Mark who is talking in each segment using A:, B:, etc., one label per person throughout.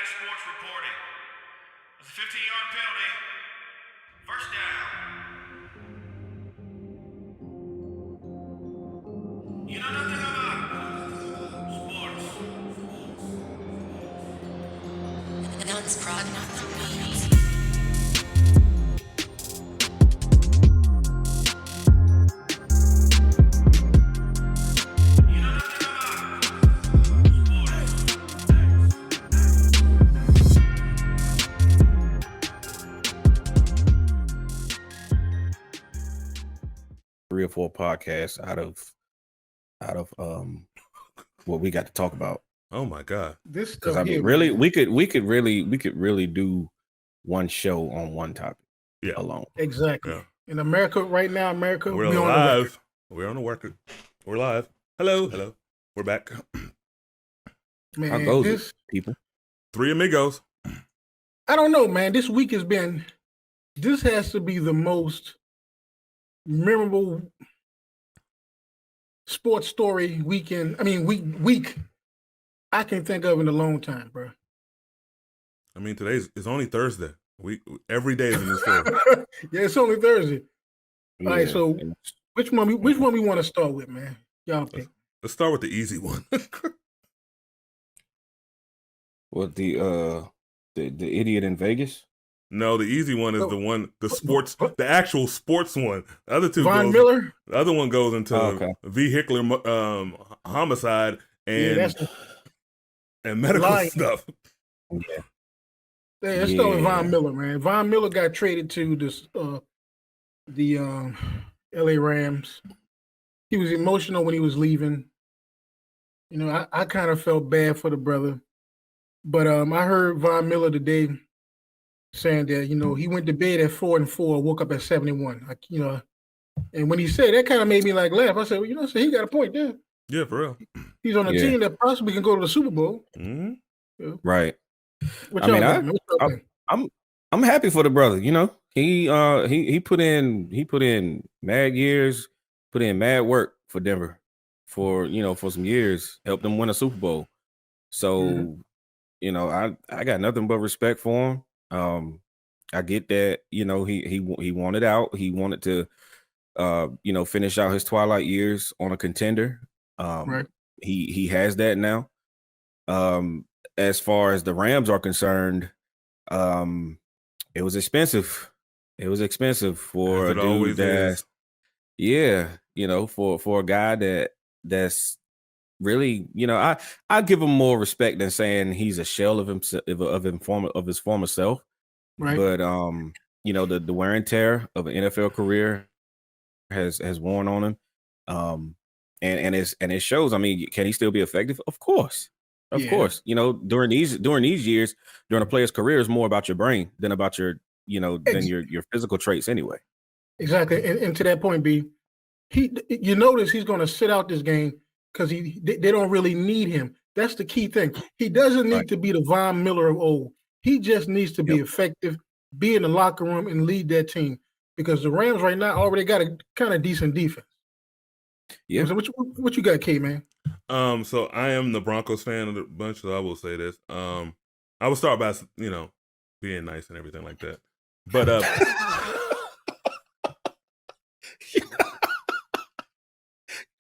A: sports reporting. It's a 15-yard penalty. First down. You know nothing about sports.
B: No, it's prod, not the beat.
A: You know nothing about sports.
C: 3 or 4 podcasts out of what we got to talk about.
D: Oh my God.
E: This
C: Because
E: stuff
C: I mean,
E: here,
C: really,
E: man.
C: we could really do one show on one topic alone.
E: Exactly.
D: Yeah.
E: In America right now,
D: We're
E: we on the record.
D: live. We're on the record. We're live. Hello. We're back.
E: Man,
C: How goes
E: this
C: it, people?
D: Three amigos.
E: I don't know, man. This week has been. This has to be the most memorable sports story weekend. I mean, week I can think of in a long time, bro.
D: I mean, it's only Thursday. Every day is in this story.
E: Yeah, it's only Thursday. All right,
C: Yeah,
E: so
C: and
E: which one we want to start with, man? Y'all pick.
D: Let's start with the easy one.
C: what the idiot in Vegas?
D: No, the easy one is the actual sports one. The other two
E: Von Miller.
D: The other one goes into vehicular homicide and medical
E: lying
D: stuff.
C: Yeah.
E: Yeah, let's start with Von Miller, man. Von Miller got traded to the LA Rams. He was emotional when he was leaving. You know, I kind of felt bad for the brother. But I heard Von Miller today saying that, you know, he went to bed at 4-4, woke up at 71. Like, you know, and when he said that kind of made me like laugh. I said, well, you know, so he got a point there.
D: Yeah, for real.
E: He's on a team that possibly can go to the Super Bowl.
D: Mm-hmm.
E: Yeah.
C: Right.
E: What
C: I
E: y'all
C: mean,
E: think?
C: I'm happy for the brother. You know, he put in mad years, put in mad work for Denver for some years, helped them win a Super Bowl. So, you know, I got nothing but respect for him. I get that, you know, he wanted out. He wanted to finish out his twilight years on a contender.
E: Right.
C: He has that now. As far as the Rams are concerned, it was expensive. It was expensive for a dude that, for a guy that's really, you know, I give him more respect than saying he's a shell of himself, of his former self.
E: Right.
C: But you know, the wear and tear of an NFL career has worn on him. And it shows. I mean, can he still be effective? Of course. Of course. You know, during these years, during a player's career, is more about your brain than about your, you know, than your physical traits anyway.
E: Exactly. And to that point, B, you notice he's going to sit out this game because they don't really need him. That's the key thing. He doesn't need to be the Von Miller of old. He just needs to be effective, be in the locker room, and lead that team. Because the Rams right now already got a kind of decent defense.
C: Yeah.
E: So what you got, K, man?
D: So I am the Broncos fan of the bunch, so I will say this. I will start by, you know, being nice and everything like that. But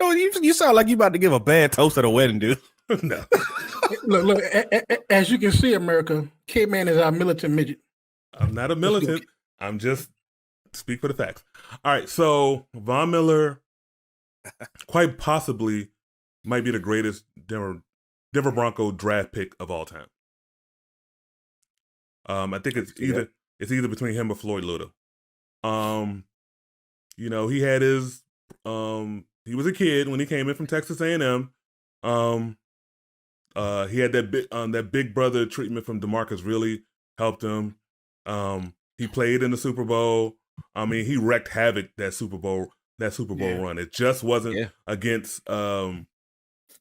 C: No, you sound like you about to give a bad toast at a wedding, dude.
D: No.
E: Look, as you can see, America, K-Man is our militant midget.
D: I'm not a militant. I'm just speak for the facts. All right, so Von Miller quite possibly might be the greatest Denver Bronco draft pick of all time. I think it's either between him or Floyd Luda. You know, he had his he was a kid when he came in from Texas A&M. He had that big brother treatment from DeMarcus really helped him. He played in the Super Bowl. I mean, he wreaked havoc that Super Bowl run. It just wasn't against Cam.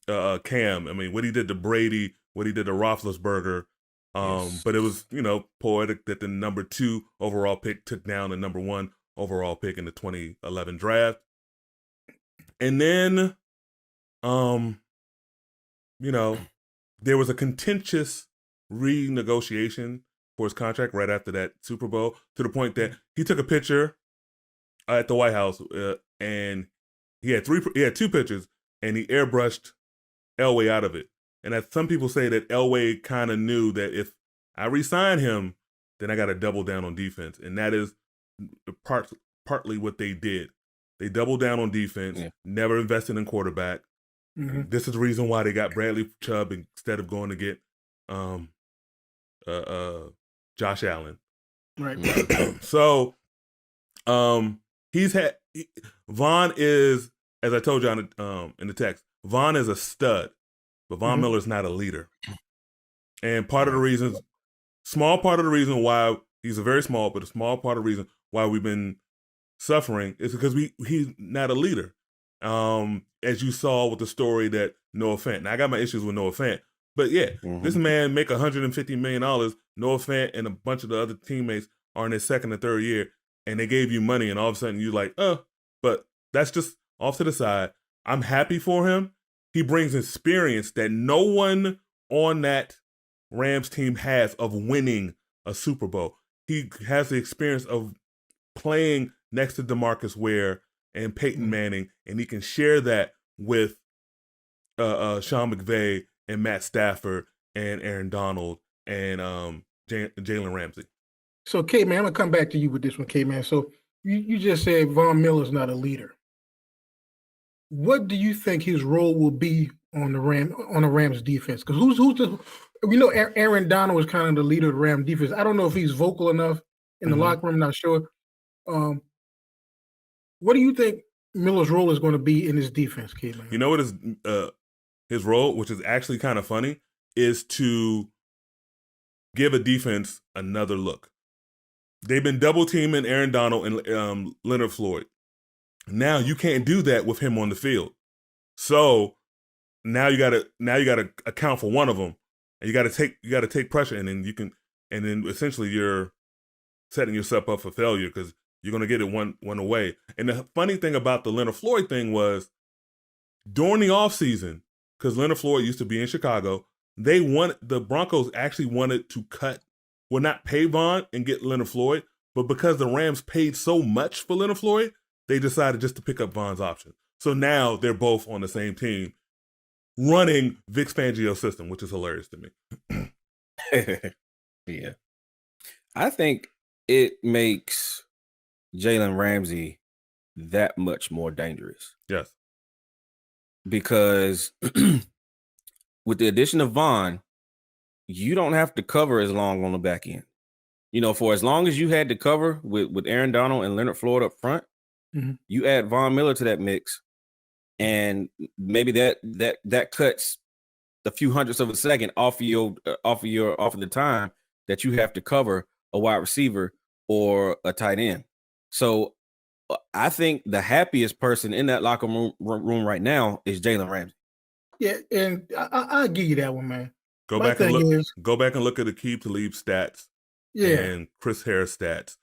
D: I mean, what he did to Brady, what he did to Roethlisberger. But it was, you know, poetic that the number 2 overall pick took down the number 1 overall pick in the 2011 draft. And then, you know, there was a contentious renegotiation for his contract right after that Super Bowl, to the point that he took a picture at the White House and he had two pictures, and he airbrushed Elway out of it. And as some people say that Elway kind of knew that if I re-sign him, then I got to double down on defense. And that is partly what they did. They doubled down on defense, never invested in quarterback. Mm-hmm. This is the reason why they got Bradley Chubb instead of going to get Josh Allen.
E: Right.
D: So Von is, as I told you in the text, Von is a stud, but Von Miller's not a leader. And small part of the reason why he's a small part of the reason why we've been suffering is because he's not a leader. As you saw with the story that Noah Fant. Now I got my issues with Noah Fant, but this man make $150 million. Noah Fant and a bunch of the other teammates are in their second or third year, and they gave you money, and all of a sudden you're like, but that's just off to the side. I'm happy for him. He brings experience that no one on that Rams team has of winning a Super Bowl. He has the experience of playing next to DeMarcus Ware and Peyton Manning, and he can share that with Sean McVay and Matt Stafford and Aaron Donald and Jalen Ramsey.
E: So, K-Man, I'm going to come back to you with this one, K-Man. So you just said Von Miller's not a leader. What do you think his role will be on the Rams defense? Because Aaron Donald was kind of the leader of the Rams defense. I don't know if he's vocal enough in the locker room. I'm not sure. What do you think Miller's role is going to be in his defense, K-Man?
D: You know what his role, which is actually kind of funny, is to give a defense another look. They've been double teaming Aaron Donald and Leonard Floyd. Now you can't do that with him on the field. So now you gotta account for one of them, and you gotta take pressure, and then essentially you're setting yourself up for failure because you're gonna get it one away. And the funny thing about the Leonard Floyd thing was during the offseason, because Leonard Floyd used to be in Chicago, the Broncos actually wanted to not pay Von and get Leonard Floyd, but because the Rams paid so much for Leonard Floyd, they decided just to pick up Von's option. So now they're both on the same team running Vic Fangio's system, which is hilarious to me.
C: Yeah. I think it makes Jalen Ramsey that much more dangerous.
D: Yes.
C: Because with the addition of Von, you don't have to cover as long on the back end. For as long as you had to cover with Aaron Donald and Leonard Floyd up front, you add Von Miller to that mix, and maybe that cuts a few hundredths of a second off of the time that you have to cover a wide receiver or a tight end. So I think the happiest person in that locker room right now is Jalen Ramsey.
E: Yeah, and I'll give you that one, man.
D: Go back and look at Aqib Talib's stats and Chris Harris stats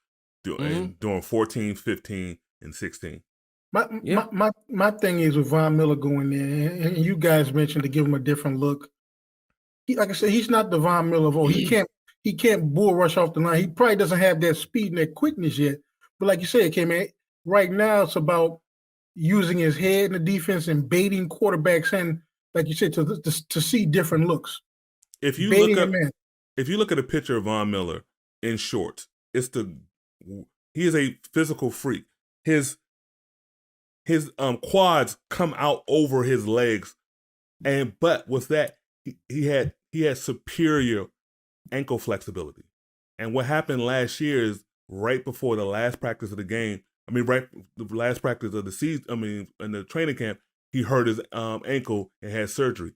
D: during 14, 15, and 16.
E: My thing is with Von Miller going there, and you guys mentioned to give him a different look. Like I said, he's not the Von Miller of old. He can't bull rush off the line. He probably doesn't have that speed and that quickness yet. But like you said, K-Man, right now it's about using his head in the defense and baiting quarterbacks in, like you said, to see different looks.
D: If you look at a picture of Von Miller in shorts, he is a physical freak. His quads come out over his legs, but with that he had superior ankle flexibility. And what happened last year is right before the last practice of the game. The last practice of the season. In the training camp, he hurt his ankle and had surgery.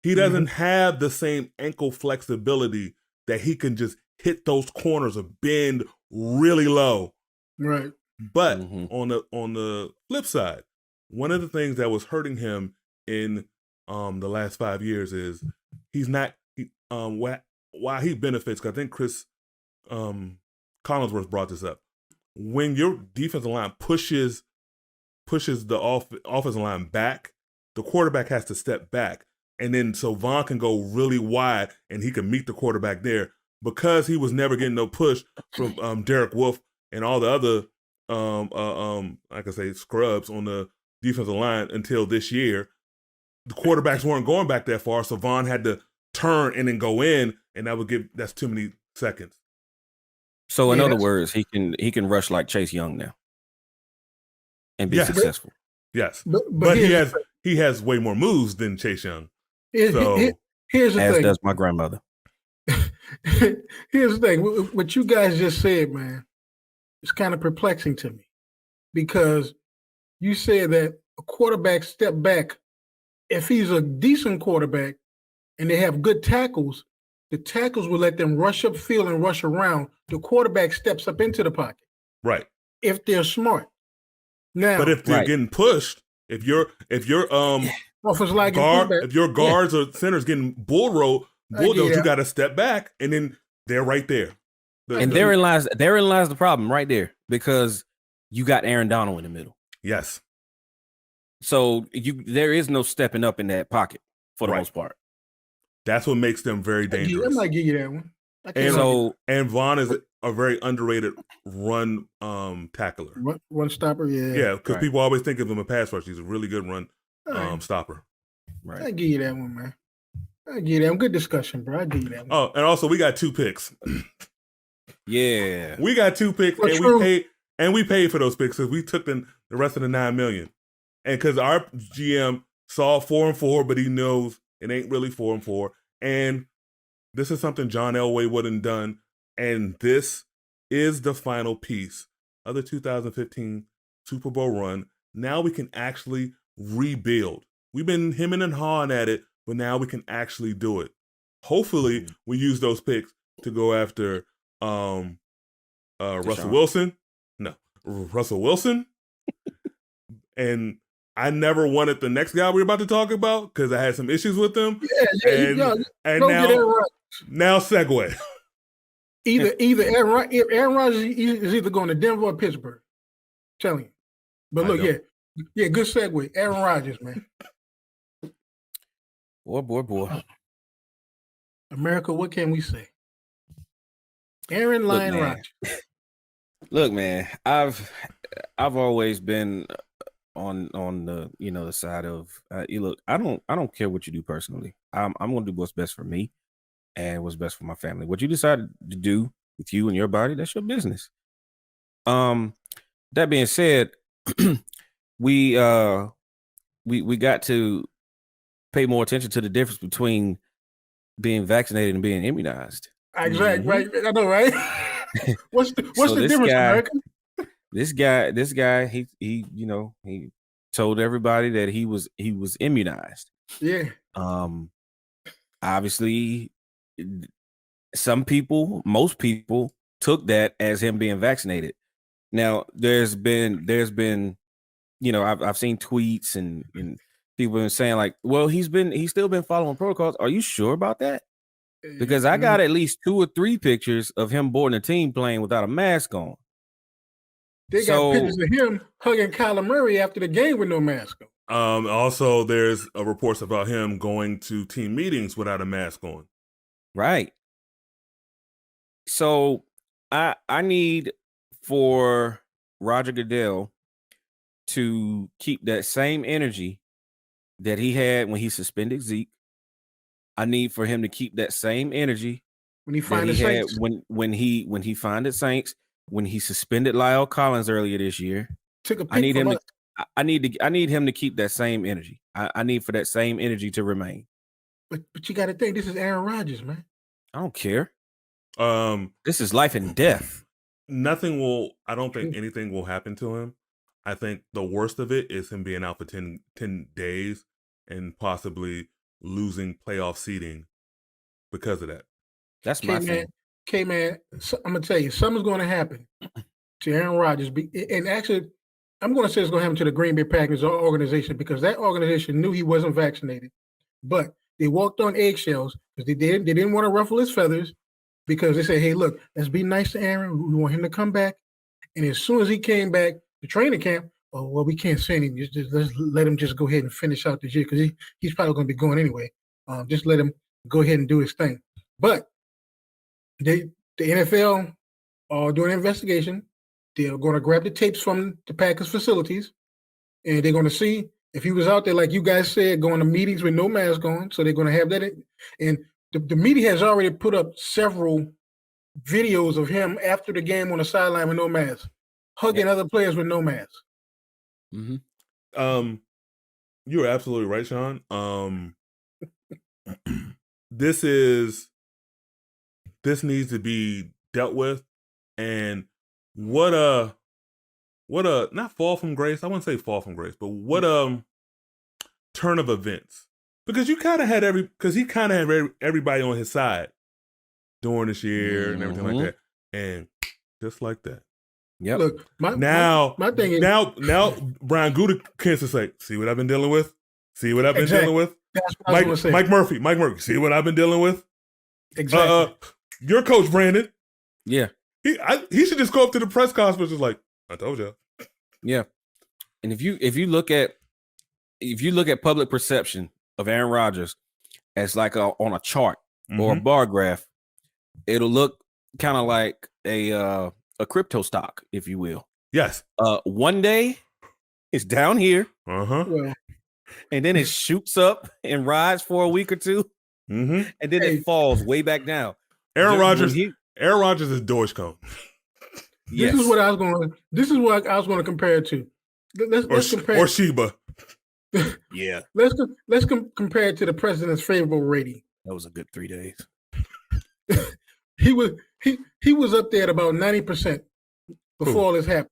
D: He doesn't have the same ankle flexibility that he can just hit those corners or bend really low.
E: Right.
D: But on the flip side, one of the things that was hurting him in the last 5 years is he's not why he benefits. Because I think Chris Collinsworth brought this up. When your defensive line pushes the offensive line back, the quarterback has to step back. and then so Vaughn can go really wide and he can meet the quarterback there because he was never getting no push from Derek Wolfe and all the other I can say scrubs on the defensive line until this year. The quarterbacks weren't going back that far, so Vaughn had to turn and then go in, and that's too many seconds.
C: So in other words, he can rush like Chase Young now and be successful.
D: Yes, but he has way more moves than Chase Young.
E: Here's the thing.
C: As does my grandmother.
E: Here's the thing. What you guys just said, man, it's kind of perplexing to me because you said that a quarterback step back. If he's a decent quarterback and they have good tackles, the tackles will let them rush up field and rush around. The quarterback steps up into the pocket.
D: Right.
E: If they're smart. Now,
D: but if they're getting pushed, if your guards or centers getting bulldozed, you got to step back, and then they're right there.
C: Therein lies the problem right there because you got Aaron Donald in the middle.
D: Yes.
C: So there is no stepping up in that pocket for the most part.
D: That's what makes them very dangerous.
E: I might give you that one.
D: And Vaughn is a very underrated run tackler.
E: Run stopper, yeah.
D: Yeah, because people always think of him a pass rusher. He's a really good run stopper.
E: Right. I give you that one, man. I give you that one. Good discussion, bro. I give you that one.
D: Oh, and also we got 2 picks.
C: Yeah.
D: We got 2 picks, and we paid for those picks because we took the rest of the $9 million. And because our GM saw 4-4, but he knows it ain't really 4-4. And this is something John Elway wouldn't done. And this is the final piece of the 2015 Super Bowl run. Now we can actually rebuild. We've been hemming and hawing at it, but now we can actually do it. Hopefully, we use those picks to go after Russell Wilson. No, Russell Wilson. And I never wanted the next guy we're about to talk about because I had some issues with him. Now segue.
E: Either Aaron Rodgers is either going to Denver or Pittsburgh. I'm telling you. But look, good segue. Aaron Rodgers, man.
C: Boy.
E: America, what can we say? Aaron Rodgers.
C: Look, man, I've always been on the the side of look, I don't care what you do personally. I'm gonna do what's best for me and what's best for my family. What you decide to do with you and your body, that's your business. That being said, we got to pay more attention to the difference between being vaccinated and being immunized.
E: Exactly, right? I know, right? What's the difference, America?
C: This guy, he told everybody that he was immunized.
E: Yeah.
C: Obviously, most people took that as him being vaccinated. Now, there's been, I've seen tweets and people have been saying like, well, he's still been following protocols. Are you sure about that? Because I got at least 2 or 3 pictures of him boarding a team plane without a mask on.
E: They got pictures of him hugging Kyler Murray after the game with no mask on.
D: Also, there's reports about him going to team meetings without a mask on.
C: Right. So I need for Roger Goodell to keep that same energy that he had when he suspended Zeke. I need for him to keep that same energy
E: when he find the Saints.
C: When he found the Saints. When he suspended Lyle Collins earlier this year.
E: Took a pick
C: I need him to keep that same energy. I need for that same energy to remain.
E: But you got to think, this is Aaron Rodgers, man.
C: I don't care. This is life and death.
D: I don't think anything will happen to him. I think the worst of it is him being out for 10 days and possibly losing playoff seeding because of that.
C: That's my thing.
E: Okay, man, so I'm going to tell you, something's going to happen to Aaron Rodgers. And actually, I'm going to say it's going to happen to the Green Bay Packers organization because that organization knew he wasn't vaccinated. But they walked on eggshells because they didn't want to ruffle his feathers because they said, hey, look, let's be nice to Aaron. We want him to come back. And as soon as he came back to training camp, we can't send him. Let's let him just go ahead and finish out this year because he's probably going to be going anyway. Just let him go ahead and do his thing. But the NFL are doing an investigation. They're going to grab the tapes from the Packers facilities, and they're going to see if he was out there, like you guys said, going to meetings with no mask on. So they're going to have that. And the media has already put up several videos of him after the game on the sideline with no mask, hugging other players with no mask.
D: Mm-hmm. You're absolutely right, Sean. This needs to be dealt with, and what a not fall from grace. I wouldn't say fall from grace, but what turn of events, because you kind of had he kind of had everybody on his side during this year and everything like that, and just like that.
C: Yep.
E: Look, my thing is
D: now Brian Gutekunst say, see what I've been dealing with. See what I've been dealing with.
E: That's what I was gonna say.
D: Mike Murphy. See what I've been dealing with.
E: Exactly.
D: Your coach Brandon.
C: Yeah.
D: He should just go up to the press conference and like, I told you.
C: Yeah. And if you look at public perception of Aaron Rodgers as like on a chart or a bar graph, it'll look kind of like a crypto stock, if you will.
D: Yes.
C: One day it's down here.
E: Well,
C: and then it shoots up and rides for a week or two. And then it falls way back down.
D: Aaron Rodgers is Dogecoin.
E: This is what I was going to compare it to. Let's compare
D: or Sheba.
C: Yeah.
E: Let's compare it to the president's favorable rating.
C: That was a good 3 days.
E: He was up there at about 90% before all this happened.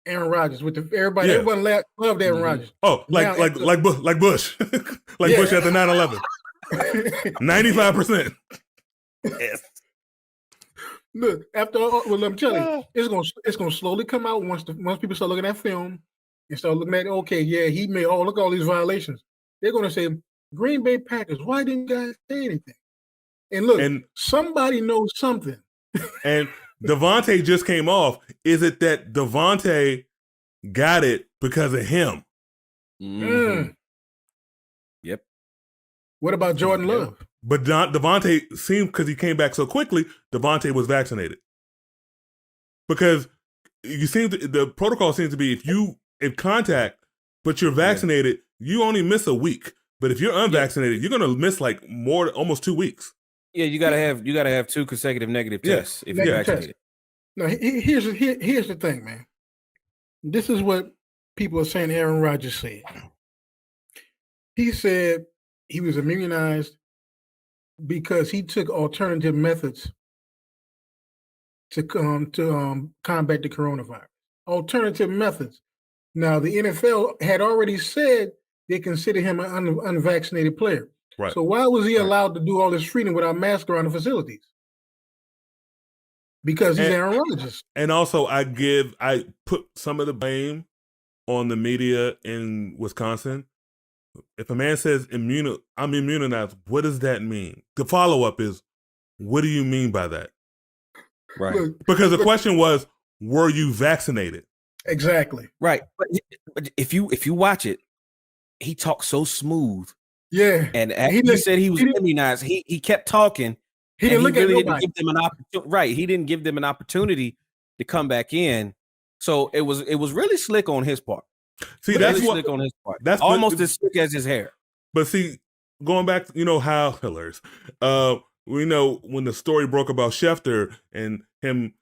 E: Aaron Rodgers with everybody loved Aaron Rodgers.
D: Oh, like Bush. Bush after 9/11. 95%.
C: Yes.
E: Look, after all, well, I'm telling you, it's gonna slowly come out once people start looking at film and start looking at he made look at all these violations. They're gonna say, Green Bay Packers, why didn't you guys say anything? And look, somebody knows something.
D: And Devontae just came off. Is it that Devontae got it because of him?
C: Yep.
E: What about Jordan Love?
D: But Devontae seemed, because he came back so quickly, Devontae was vaccinated. Because the protocol seems to be if contact, but you're vaccinated, you only miss a week. But if you're unvaccinated, you're gonna miss like almost 2 weeks. Yeah,
C: you gotta have 2 consecutive negative tests if you're vaccinated.
E: Now here's the thing, man. This is what people are saying Aaron Rodgers said. He said he was immunized because he took alternative methods to combat the coronavirus. Alternative methods. Now, the NFL had already said they consider him an unvaccinated player.
D: Right.
E: So why was he allowed to do all this freedom without masks around the facilities? Because he's Aaron Rodgers.
D: And also, I put some of the blame on the media in Wisconsin. If a man says I'm immunized, what does that mean? The follow-up is, what do you mean by that?
C: Right.
D: Because the question was, were you vaccinated?
E: Exactly.
C: Right. But if you watch it, he talks so smooth.
E: Yeah.
C: And he said he was immunized. He kept talking.
E: He didn't look at nobody.
C: Give them an opportunity. Right. He didn't give them an opportunity to come back in. So it was really slick on his part.
D: See, that's really
C: slick on his part. That's almost as slick as his hair.
D: But see, going back, how hilarious. We know when the story broke about Schefter and him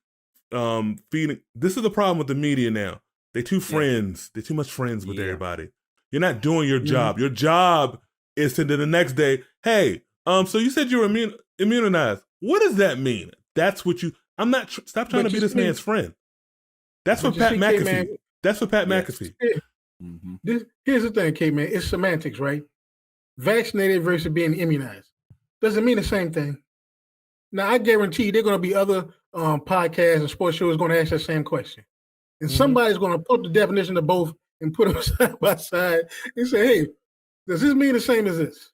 D: feeding. This is the problem with the media now. They're too friends. They're too much friends with everybody. You're not doing your job. Your job is to the next day. Hey, so you said you were immunized. What does that mean? That's what you. I'm not. Stop trying to be this man's friend. That's for Pat McAfee. That's for Pat McAfee.
E: Here's the thing, K-Man. It's semantics, right? Vaccinated versus being immunized doesn't mean the same thing. Now, I guarantee you, there are going to be other podcasts and sports shows going to ask that same question, and somebody's going to put the definition of both and put them side by side and say, "Hey, does this mean the same as this?"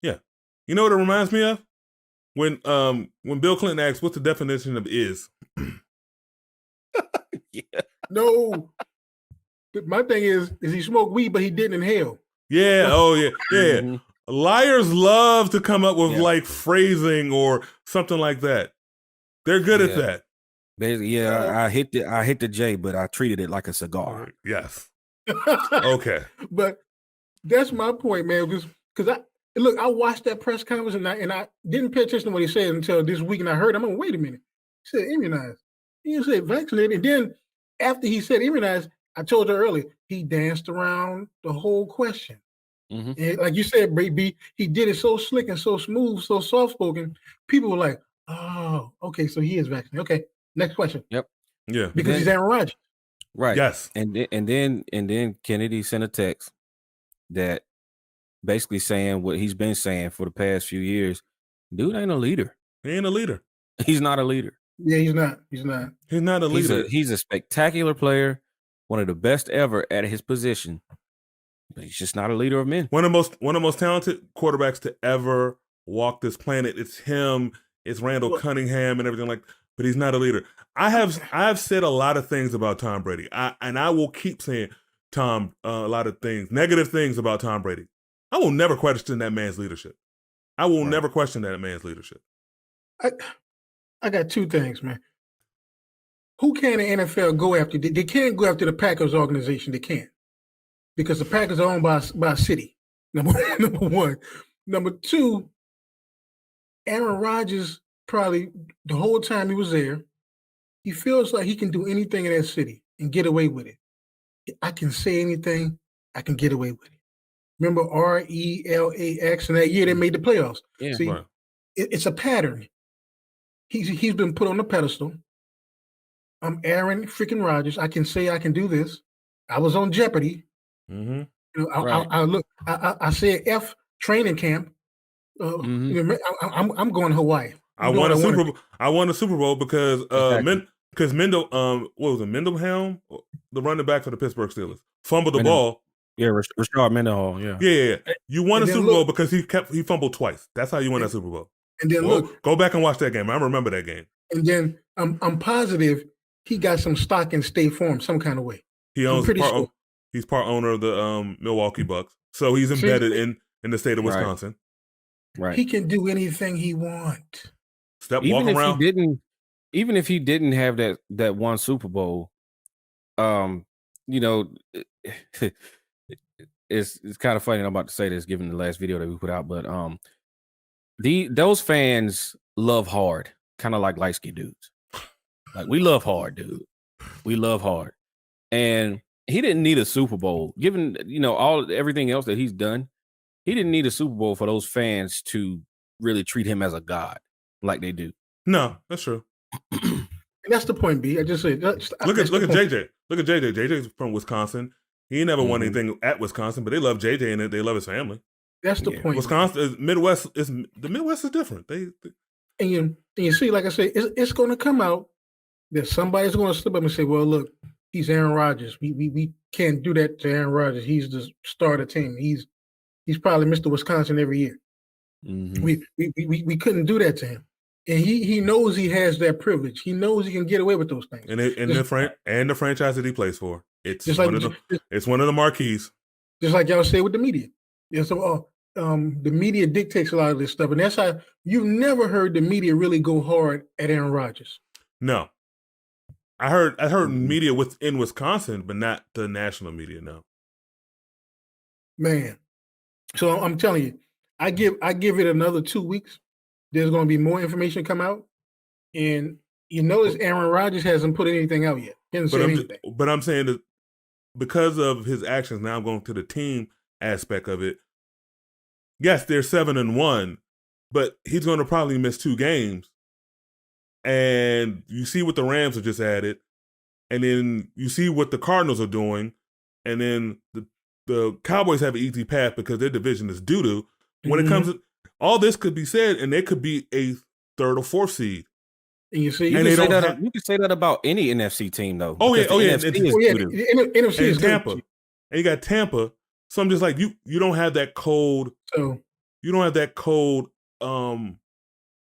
D: Yeah. You know what it reminds me of? When Bill Clinton asked, "What's the definition of is?"
E: No. My thing is he smoked weed, but he didn't inhale.
D: Yeah. Oh, yeah. Yeah. Liars love to come up with
C: Yeah.
D: like phrasing or something like that. They're good at
C: Yeah.
D: that.
C: Basically, I hit the J, but I treated it like a cigar.
D: Yes. Okay.
E: But that's my point, man. Because I watched that press conference and I didn't pay attention to what he said until this week, and I heard him. I'm like, wait a minute. He said immunized. He didn't say vaccinated. And then after he said immunized, I told you earlier, he danced around the whole question.
C: Mhm.
E: And like you said, baby, he did it so slick and so smooth, so soft spoken. People were like, "Oh, okay, so he is vaccinated." Okay, next question.
C: Yep.
D: Yeah.
E: Because he's Aaron Rodgers.
C: Right.
D: Yes.
C: And then Kennedy sent a text that basically saying what he's been saying for the past few years. Dude ain't a leader.
D: He ain't a leader.
C: He's not a leader.
E: Yeah, he's not. He's not.
D: He's not a leader.
C: He's a spectacular player, one of the best ever at his position. But he's just not a leader of men.
D: One of the most talented quarterbacks to ever walk this planet. It's him. It's Randall Cunningham and everything like. But he's not a leader. I have said a lot of things about Tom Brady. I will keep saying a lot of things, negative things about Tom Brady. I will never question that man's leadership. I will never question that man's leadership.
E: I got two things, man. Who can the NFL go after? They can't go after the Packers organization. They can't. Because the Packers are owned by a city, number one. Number two, Aaron Rodgers probably the whole time he was there, he feels like he can do anything in that city and get away with it. I can say anything, I can get away with it. Remember RELAX, and that year they made the playoffs.
C: Yeah.
E: See,
D: Right.
E: it's a pattern. He's been put on the pedestal. I'm Aaron freaking Rodgers. I can say I can do this. I was on Jeopardy.
D: Mm-hmm.
E: You know,
C: Right.
E: I said F training camp. I'm going to Hawaii.
D: I won a Super Bowl because Mendel what was it, Mendelhelm, the running back for the Pittsburgh Steelers, fumbled the ball.
C: Yeah, Rashard Mendenhall. Yeah.
D: Yeah. You won a
E: then
D: Super Bowl because he fumbled twice. That's how you won that Super Bowl.
E: And then look,
D: Go back and watch that game. I remember that game.
E: and then I'm positive he got some stock in State Farm some kind of way.
D: He owns
E: pretty sure.
D: He's part owner of the Milwaukee Bucks, so he's embedded in the state of Wisconsin.
C: Right.
E: He can do anything he wants.
C: Even if he didn't have that one Super Bowl, you know, it's kind of funny. I'm about to say this, given the last video that we put out, but those fans love hard, kind of like light skinned dudes. Like, we love hard, dude. We love hard, and he didn't need a Super Bowl, given everything else that he's done. He didn't need a Super Bowl for those fans to really treat him as a god like they do.
D: No, that's true.
E: And that's the point, B. I just said.
D: Look at JJ. Look at JJ. JJ's from Wisconsin. He never won anything at Wisconsin, but they love JJ and they love his family.
E: That's the point.
D: Wisconsin is Midwest. The Midwest is different.
E: And you see, like I said, it's going to come out that somebody's going to slip up and say, "Well, look, he's Aaron Rodgers. We can't do that to Aaron Rodgers. He's the starter team. He's probably Mr. Wisconsin every year.
C: Mm-hmm.
E: We couldn't do that to him, and he knows he has that privilege. He knows he can get away with those things.
D: And the franchise that he plays for, it's
E: just
D: one of the marquees.
E: Just like y'all say with the media. Yeah, so the media dictates a lot of this stuff, and that's how you've never heard the media really go hard at Aaron Rodgers.
D: No, I heard media within Wisconsin, but not the national media. No,
E: man. So I'm telling you, I give it another 2 weeks. There's going to be more information come out, and you notice Aaron Rodgers hasn't put anything out yet. He hasn't said anything.
D: But I'm saying that because of his actions, now I'm going to the team aspect of it. Yes, they're 7-1, but he's going to probably miss 2 games. And you see what the Rams have just added, and then you see what the Cardinals are doing, and then the Cowboys have an easy path because their division is doo-doo. When it comes to all this could be said, and they could be a 3rd or 4th seed.
E: And you see,
C: you can say that about any NFC team, though.
D: Oh yeah,
E: the NFC is
D: Tampa,
E: good.
D: and you got Tampa. So I'm just like you don't have that cold.
E: So
D: you don't have that cold home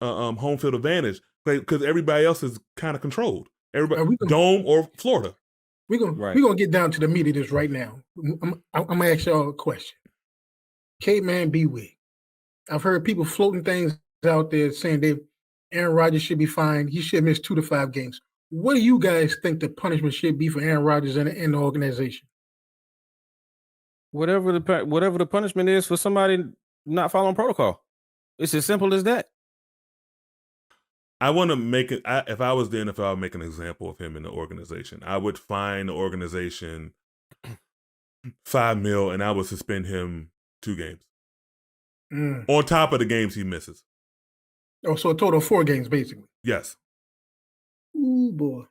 D: field advantage because everybody else is kind of controlled. Everybody Dome or Florida.
E: We're gonna get down to the meat of this right now. I'm gonna ask y'all a question. K-Man B Wig, I've heard people floating things out there saying Aaron Rodgers should be fined. He should miss 2 to 5 games. What do you guys think the punishment should be for Aaron Rodgers and the organization?
C: Whatever the punishment is for somebody not following protocol. It's as simple as that.
D: I want to make it. If I was the NFL, I would make an example of him in the organization. I would fine the organization $5 million, and I would suspend him 2 games on top of the games he misses.
E: Oh, so a total of 4 games, basically.
D: Yes.
E: Ooh, boy.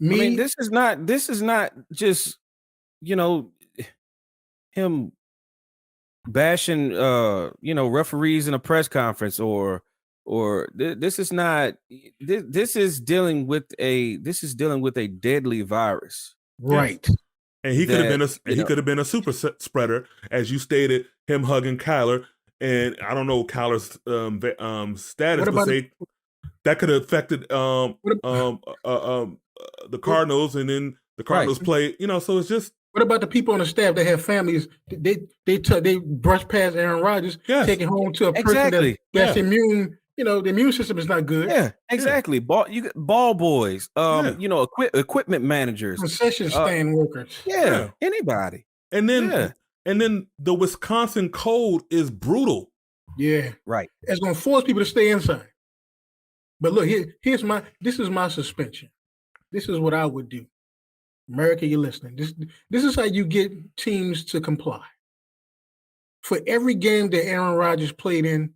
C: I mean, this is not just, him bashing referees in a press conference or this is not this is dealing with a deadly virus.
E: Right.
D: Yes. And he could have been a super spreader, as you stated, him hugging Kyler. And I don't know Kyler's status, but say that could have affected the Cardinals, and then the Cardinals play. So it's just.
E: What about the people on the staff that have families? They brush past Aaron Rodgers, take it home to a person that's immune. The immune system is not good.
C: Yeah, exactly.
E: Yeah.
C: Ball boys, equipment managers,
E: concession stand workers.
C: Yeah, anybody.
D: And then the Wisconsin code is brutal.
E: Yeah,
C: right.
E: It's going to force people to stay inside. But look, this is my suspension. This is what I would do. America, you're listening. This is how you get teams to comply. For every game that Aaron Rodgers played in,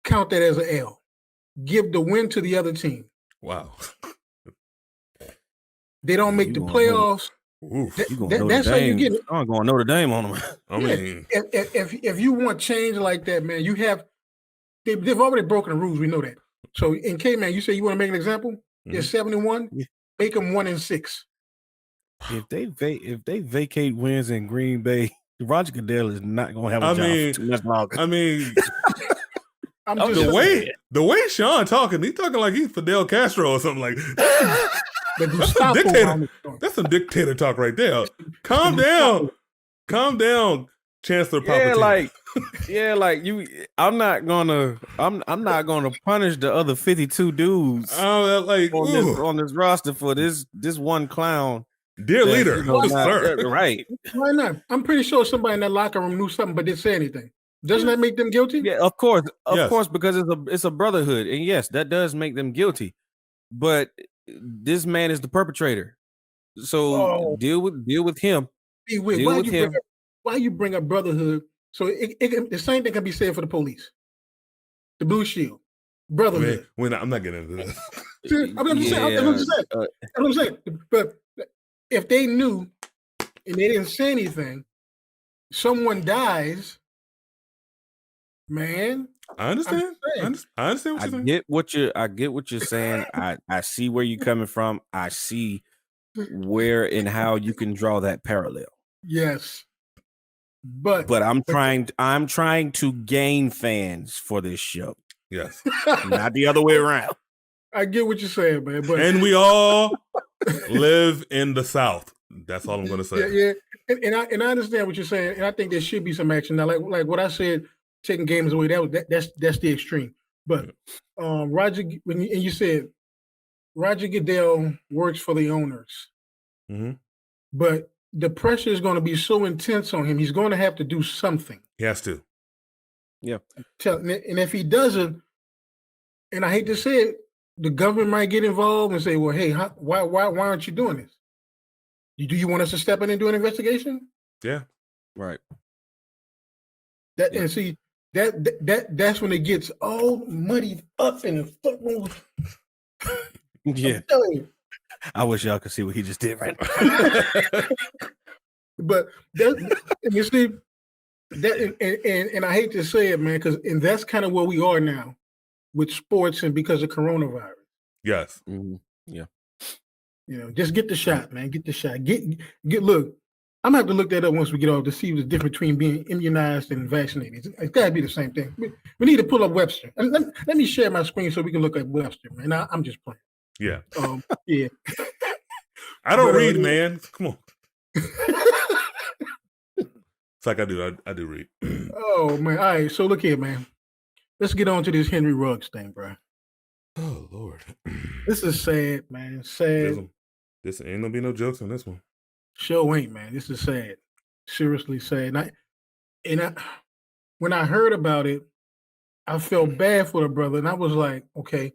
E: count that as an L. Give the win to the other team.
D: Wow.
E: They don't make the playoffs. That's how you get it.
C: I'm going Notre Dame on them.
D: I mean,
E: if you want change like that, man, they've already broken the rules. We know that. So in K-Man, you say you want to make an example? They're 71. Make them 1-6.
C: If they vacate wins in Green Bay, Roger Goodell is not going to have a job for too much longer.
D: I mean, the way Sean talking, he's talking like he's Fidel Castro or something like that. That's some dictator talk right there. Calm down, Chancellor Palpatine.
C: I'm not gonna punish the other 52 dudes on this roster for this one clown.
D: Dear leader, sir.
C: Right?
E: Why not? I'm pretty sure somebody in that locker room knew something but didn't say anything. Doesn't that make them guilty?
C: Yeah, of course, because it's a brotherhood, and yes, that does make them guilty. But this man is the perpetrator, so deal with him.
E: Why you bring up brotherhood? So the same thing can be said for the police, the Blue Shield, brotherhood.
D: I'm not getting into this.
E: I'm saying. But if they knew and they didn't say anything, someone dies. Man,
D: I understand. I understand what you're saying.
C: I get what you're saying. I see where you're coming from. I see where and how you can draw that parallel.
E: Yes. But
C: I'm trying to gain fans for this show.
D: Yes.
C: Not the other way around.
E: I get what you're saying, man.
D: And we all live in the South. That's all I'm going to say.
E: Yeah. And I understand what you're saying, and I think there should be some action. Now, like what I said, taking games away, that's the extreme. But Roger, you said Roger Goodell works for the owners, but the pressure is going to be so intense on him. He's going to have to do something.
D: He has to.
C: Yeah.
E: And if he doesn't, and I hate to say it, the government might get involved and say, "Well, hey, why aren't you doing this? Do you want us to step in and do an investigation?"
D: Yeah.
C: Right.
E: And see that's when it gets all muddied up in the football.
C: Yeah. I wish y'all could see what he just did right now.
E: But you see that, and I hate to say it, man, and that's kind of where we are now with sports and because of coronavirus.
D: Yes.
C: Mm-hmm. Yeah.
E: Just get the shot, man. Get the shot. Look, I'm gonna have to look that up once we get off to see the difference between being immunized and vaccinated. It's gotta be the same thing. We need to pull up Webster. Let me share my screen so we can look at Webster, man. I'm just playing.
D: Yeah.
E: Yeah.
D: I don't read, man. Come on. It's like I do read.
E: Oh man! All right, so look here, man. Let's get on to this Henry Ruggs thing, bro.
D: Oh Lord,
E: This is sad, man. Sad.
D: This ain't gonna be no jokes on this one.
E: Show ain't, man. This is sad. Seriously sad. When I heard about it, I felt bad for the brother, and I was like, okay.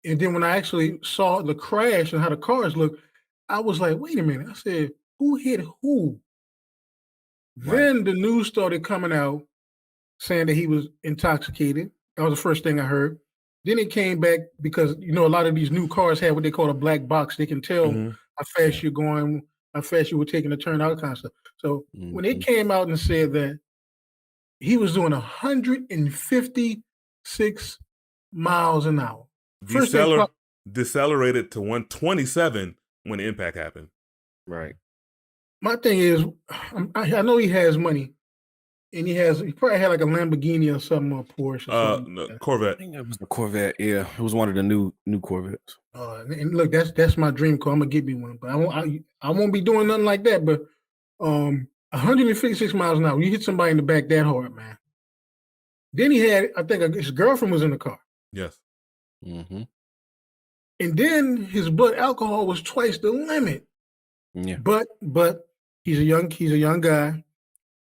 E: And then when I actually saw the crash and how the cars looked, I was like, wait a minute. I said, who hit who?
C: Right.
E: Then the news started coming out saying that he was intoxicated. That was the first thing I heard. Then it came back because, a lot of these new cars have what they call a black box. They can tell how fast you're going, how fast you were taking a turn, all that kind of stuff. So when it came out and said that he was doing 156 miles an hour.
D: Decelerated to 127 when the impact happened.
C: Right.
E: My thing is, I know he has money, and he probably had like a Lamborghini or something, or a Porsche. Or something
D: no, Corvette.
C: I think that was the Corvette. Yeah, it was one of the new Corvettes.
E: And look, that's my dream car. I'm gonna get me one, but I won't be doing nothing like that. But 156 miles an hour, you hit somebody in the back that hard, man. Then he had, I think his girlfriend was in the car.
D: Yes.
C: Mm-hmm.
E: And then his blood alcohol was twice the limit.
C: Yeah.
E: But he's a young guy,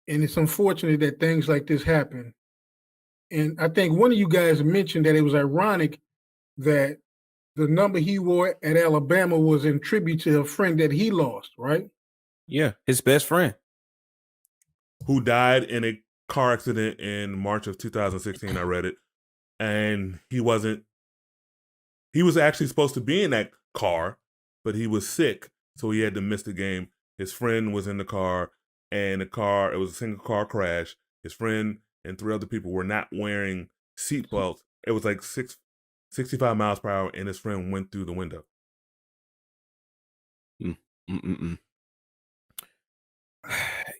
E: and it's unfortunate that things like this happen. And I think one of you guys mentioned that it was ironic that the number he wore at Alabama was in tribute to a friend that he lost, right?
C: Yeah, his best friend.
D: Who died in a car accident in March of 2016, I read it. And he was actually supposed to be in that car, but he was sick, so he had to miss the game. His friend was in the car, and it was a single car crash. His friend and 3 other people were not wearing seatbelts. It was like 65 miles per hour, and his friend went through the window.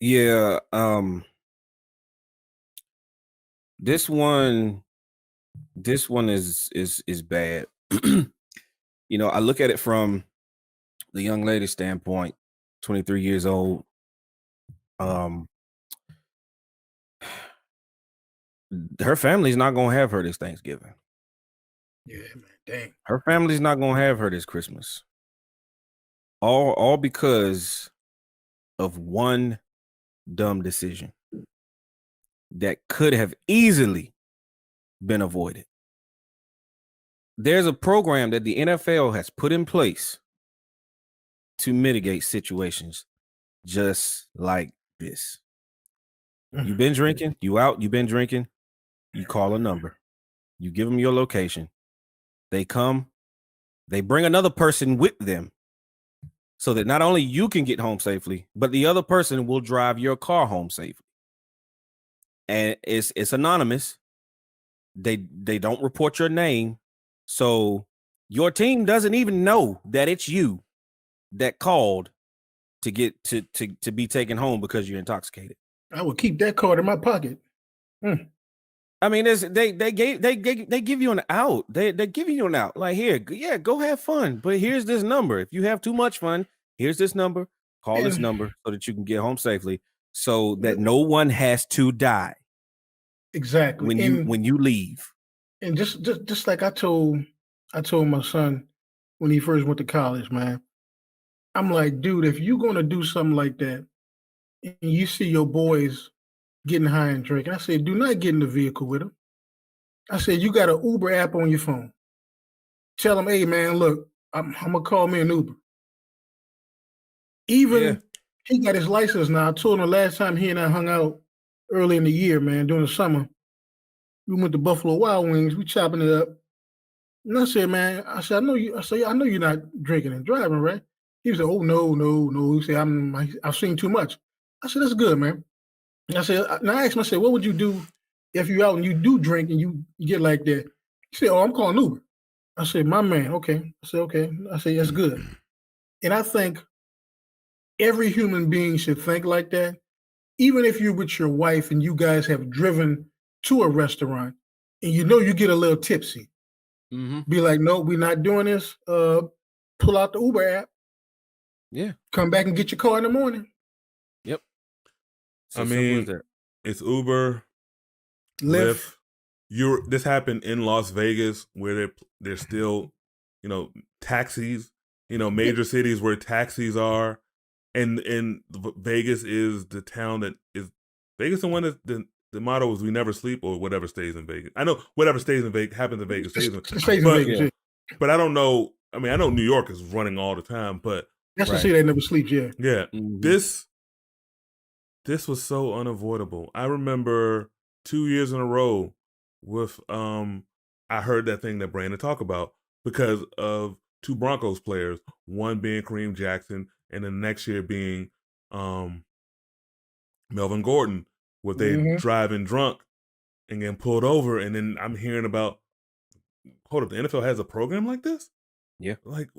C: Yeah, this one is bad. I look at it from the young lady's standpoint, 23 years old. Her family's not gonna have her this Thanksgiving.
E: Yeah, man, dang.
C: Her family's not gonna have her this Christmas. All because of one dumb decision that could have easily been avoided. There's a program that the NFL has put in place to mitigate situations just like this. You've been drinking, you've been drinking, you call a number, you give them your location, they come, they bring another person with them so that not only you can get home safely, but the other person will drive your car home safely. And it's anonymous. They don't report your name. So your team doesn't even know that it's you that called to get to be taken home because you're intoxicated.
E: I would keep that card in my pocket.
C: I mean, they give you an out. They're giving you an out. Like, here, yeah, go have fun. But here's this number. If you have too much fun, here's this number. Call this number so that you can get home safely, so that no one has to die.
E: Exactly.
C: When you leave.
E: And just like I told my son when he first went to college, man, I'm like, dude, if you're gonna do something like that, and you see your boys getting high and drinking, I said, do not get in the vehicle with them. I said, you got an Uber app on your phone. Tell them, hey, man, look, I'm gonna call me an Uber. Even he got his license now. I told him the last time he and I hung out early in the year, man, during the summer, we went to Buffalo Wild Wings. We chopping it up. And I said, man, I said, I know you're not drinking and driving, right? He said, oh, no. He said, I've seen too much. I said, that's good, man. And I asked him, I said, what would you do if you're out and you do drink and you get like that? He said, oh, I'm calling Uber. I said, my man, okay. I said, okay. I said, that's good. And I think every human being should think like that. Even if you're with your wife and you guys have driven to a restaurant and you get a little tipsy, be like, no, we're not doing this. Pull out the Uber app.
C: Yeah.
E: Come back and get your car in the morning.
C: Yep. So
D: I
C: simple as
D: mean,
C: that.
D: it's Uber,
E: Lyft.
D: Lyft. This happened in Las Vegas where there's still, taxis. Major cities where taxis are, and Vegas is the town that is Vegas. The one that the motto is "We never sleep" or whatever stays in Vegas. I know whatever stays in Vegas happens in Vegas stays in.
E: Stays in
D: But,
E: Vegas, yeah.
D: but I don't know. I mean, I know New York is running all the time, but
E: That's the
C: Right.
E: city that never sleeps, yeah.
D: yeah,
C: Mhm.
D: this was so unavoidable. I remember 2 years in a row with I heard that thing that Brandon talked about because of two Broncos players, one being Kareem Jackson and the next year being Melvin Gordon, where they
E: Mhm.
D: driving drunk and getting pulled over, and then I'm hearing about, hold up, the NFL has a program like this?
C: Yeah.
D: Like,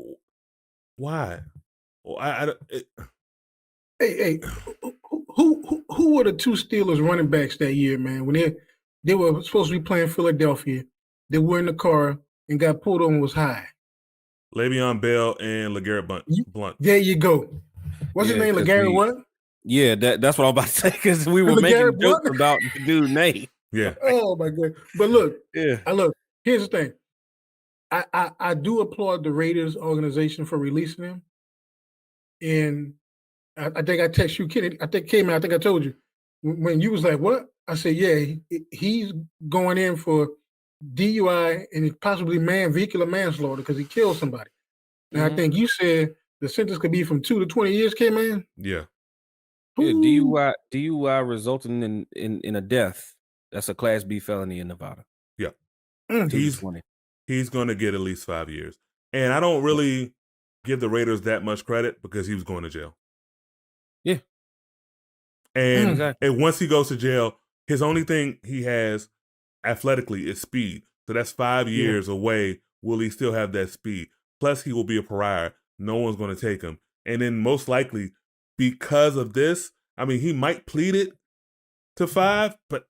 D: why? Well,
E: Hey, who were the two Steelers running backs that year, man? When they were supposed to be playing Philadelphia, they were in the car and got pulled over and was high.
D: Le'Veon Bell and LeGarrette Blunt.
E: There you go. What's his
C: Yeah,
E: name?
C: 'cause
E: LeGarrette what?
C: Yeah, that's what I'm about to say because we were making
E: LeGarrette
C: jokes
E: Blount?
C: about the dude's name.
D: Yeah.
E: Oh my god! But look,
C: Yeah.
E: Here's the thing. I do applaud the Raiders organization for releasing him, and I think I text you, Kenny. I think came out. I think I told you when you was like, "What?" I said, "Yeah, he's going in for DUI and possibly vehicular manslaughter because he killed somebody." Now I think you said the sentence could be from 2 to 20 years, K-Man.
D: Yeah.
C: Yeah,
E: Ooh.
C: DUI resulting in a death. That's a Class B felony in Nevada.
D: Yeah.
C: 2 to 20.
D: He's going to get at least 5 years. And I don't really give the Raiders that much credit because he was going to jail.
C: Yeah.
D: And,
C: Exactly.
D: and once he goes to jail, his only thing he has athletically is speed. So that's 5 years away. Will he still have that speed? Plus, he will be a pariah. No one's going to take him. And then most likely, because of this, I mean, he might plead it to 5, but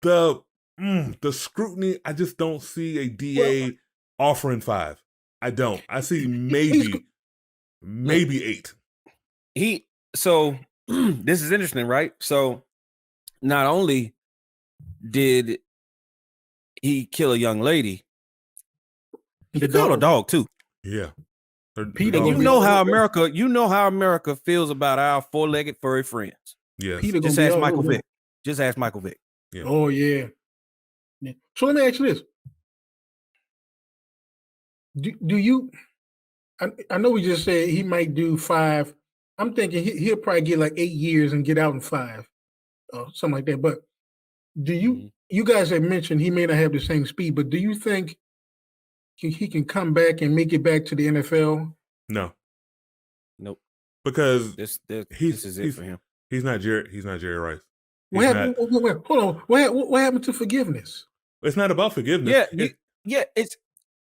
D: the scrutiny, I just don't see a DA offering 5. I don't. I see maybe 8.
C: So this is interesting, right? So not only did he kill a young lady, he killed a dog too.
D: Yeah.
E: Peter
C: And
E: gonna
C: you
E: be
C: know
E: all
C: how
E: over
C: America feels about our 4-legged furry friends.
D: Yes.
E: Peter
C: Just
E: gonna be
C: ask
E: all
C: Michael
E: over
C: Vick. Just ask Michael Vick.
D: Yeah.
E: Oh yeah. So let me ask you this: Do you? I know we just said he might do 5. I'm thinking he'll probably get like 8 years and get out in 5, something like that. But do you? You guys have mentioned he may not have the same speed, but do you think he can come back and make it back to the NFL?
D: No.
C: Nope.
D: Because
C: this is it for him.
D: He's not Jerry Rice.
E: What happened? Wait, hold on. What happened to forgiveness?
D: It's not about forgiveness.
C: It's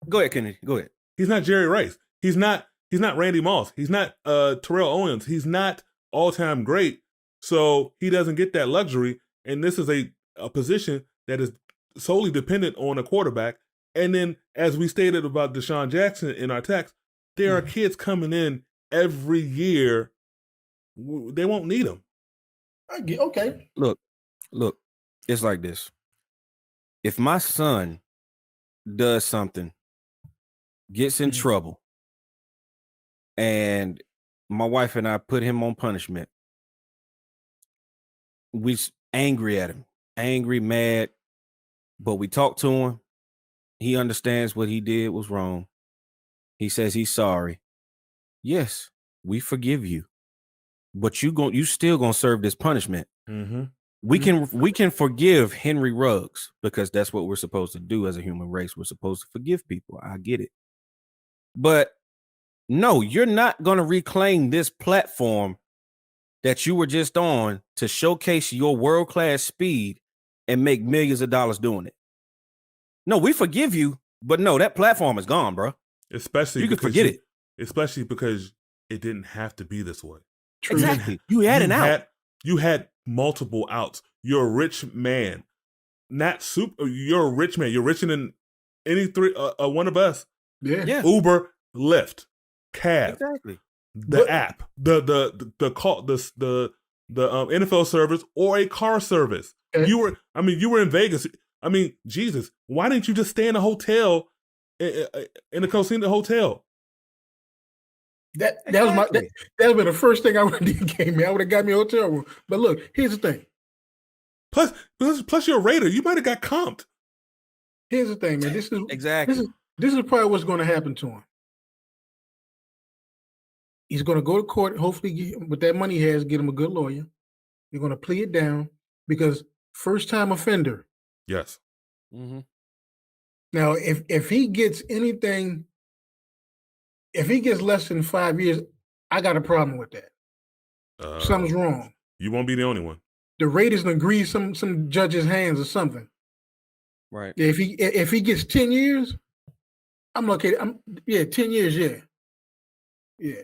C: go ahead, Kennedy. Go ahead.
D: He's not Jerry Rice. He's not Randy Moss. He's not Terrell Owens. He's not all-time great. So he doesn't get that luxury. And this is a position that is solely dependent on a quarterback. And then, as we stated about Deshaun Jackson in our text, there are kids coming in every year. They won't need him.
E: Okay.
C: Look, it's like this. If my son does something, gets in trouble, and my wife and I put him on punishment, we angry at him, mad, but we talk to him. He understands what he did was wrong. He says he's sorry. Yes, we forgive you, but you still gonna serve this punishment.
D: Mm-hmm.
C: We can forgive Henry Ruggs because that's what we're supposed to do as a human race. We're supposed to forgive people. I get it. But no, you're not going to reclaim this platform that you were just on to showcase your world-class speed and make millions of dollars doing it. No, we forgive you, but no, that platform is gone, bro.
D: Especially
C: you can forget it.
D: Especially because it didn't have to be this way.
E: True.
C: Exactly. You had an out.
D: You had multiple outs. You're a rich man. You're a rich man. You're richer than any three one of us.
E: Yeah.
D: Uber, Lyft, cab.
C: Exactly.
D: The app. The call, the the NFL service or a car service.
E: Okay.
D: You were in Vegas. I mean, Jesus, why didn't you just stay in a hotel, in a casino hotel?
E: That was my that would be the first thing I would have gave me. I would have got me a hotel room. But look, here's the thing.
D: Plus you're a Raider. You might have got comped.
E: Here's the thing, man. This is
C: Exactly.
E: This is probably what's going to happen to him. He's going to go to court. Hopefully, with that money he has, get him a good lawyer. They're going to plea it down because first-time offender.
D: Yes.
C: Mm-hmm.
E: Now, if he gets anything, if he gets less than 5 years, I got a problem with that. Something's wrong.
D: You won't be the only one.
E: The Raiders done grease some judge's hands or something.
C: Right.
E: Yeah, if he gets 10 years, I'm okay. 10 years, yeah. Yeah.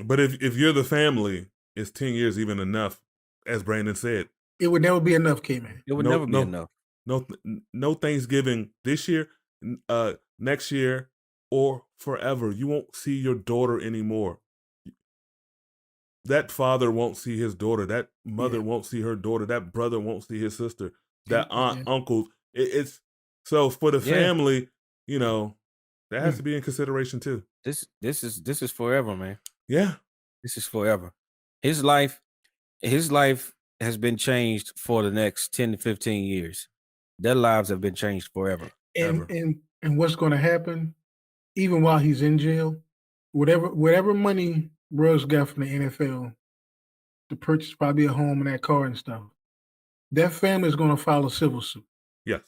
D: But if you're the family, is 10 years even enough? As Brandon said,
E: It would never be enough, K-Man.
C: It would never be enough.
D: No Thanksgiving this year, next year, or forever. You won't see your daughter anymore. That father won't see his daughter. That mother won't see her daughter. That brother won't see his sister. That aunt, uncle. It's so for the family. That has to be in consideration too.
C: This is forever, man.
D: Yeah,
C: this is forever. His life has been changed for the next 10 to 15 years. Their lives have been changed forever.
E: And what's going to happen, even while he's in jail, whatever money Ruggs got from the NFL to purchase probably a home and that car and stuff, that family is going to file a civil suit.
D: Yes.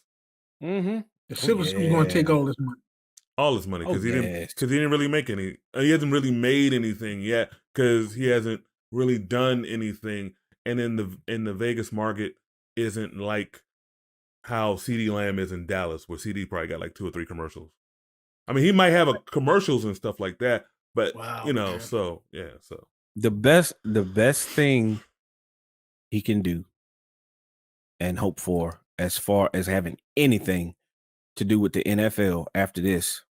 E: Mm-hmm. The civil suit is going to take all this money.
D: All his money because he didn't really make any. He hasn't really made anything yet because he hasn't really done anything. And in the Vegas market isn't like how CD Lamb is in Dallas, where CD probably got like 2 or 3 commercials. I mean, he might have commercials and stuff like that, but
E: man.
D: So
C: the best thing he can do and hope for, as far as having anything to do with the NFL after this,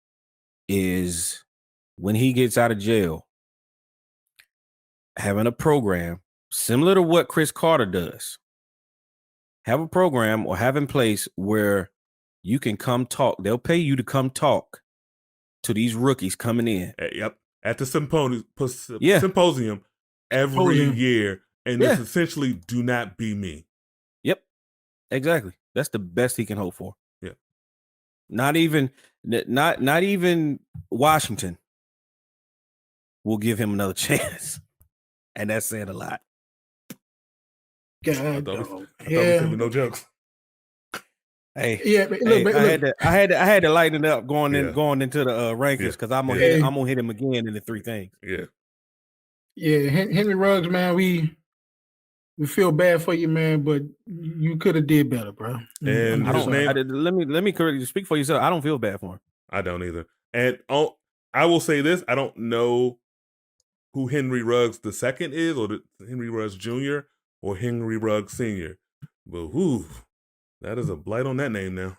C: is when he gets out of jail, having a program similar to what Chris Carter does. Have a program or have in place where you can come talk. They'll pay you to come talk to these rookies coming in.
D: Yep. At the symposium every year. And it's essentially do not be me.
C: Yep. Exactly. That's the best he can hope for.
D: Yeah.
C: Not even Washington will give him another chance. And that's saying a lot.
E: God,
D: I thought we said no jokes.
C: Hey,
E: look.
C: I had to lighten it up going into the rankings because I'm gonna hit him again in the 3 things.
E: Yeah, Henry Ruggs, man, we feel bad for you, man, but you could have did better, bro.
D: And
C: let me correct you. Speak for yourself. I don't feel bad for him.
D: I don't either. And I will say this: I don't know who Henry Ruggs II is, or Henry Ruggs Jr. or Henry Ruggs Sr. But that is a blight on that name now.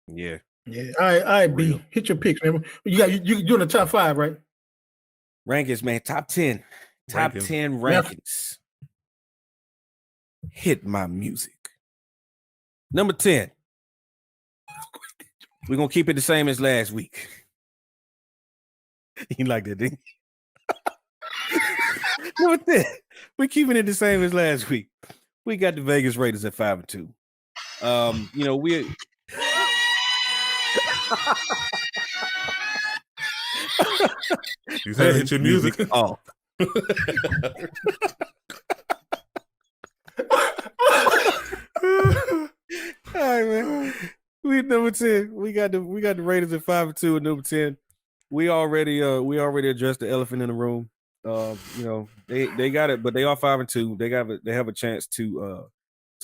C: Yeah.
E: All right, B. Hit your picks, man. You doing the top 5, right?
C: Rankings, man. Top 10. Top 10 rankings. Hit my music. Number 10. We're gonna keep it the same as last week. You like that, didn't you? Number 10. We're keeping it the same as last week. We got the Vegas Raiders at 5-2. We
D: you said hit your music
C: off. All right, man. We number 10. We got the Raiders at 5-2 at number 10. We already addressed the elephant in the room. They got it, but they are 5-2. They have a chance to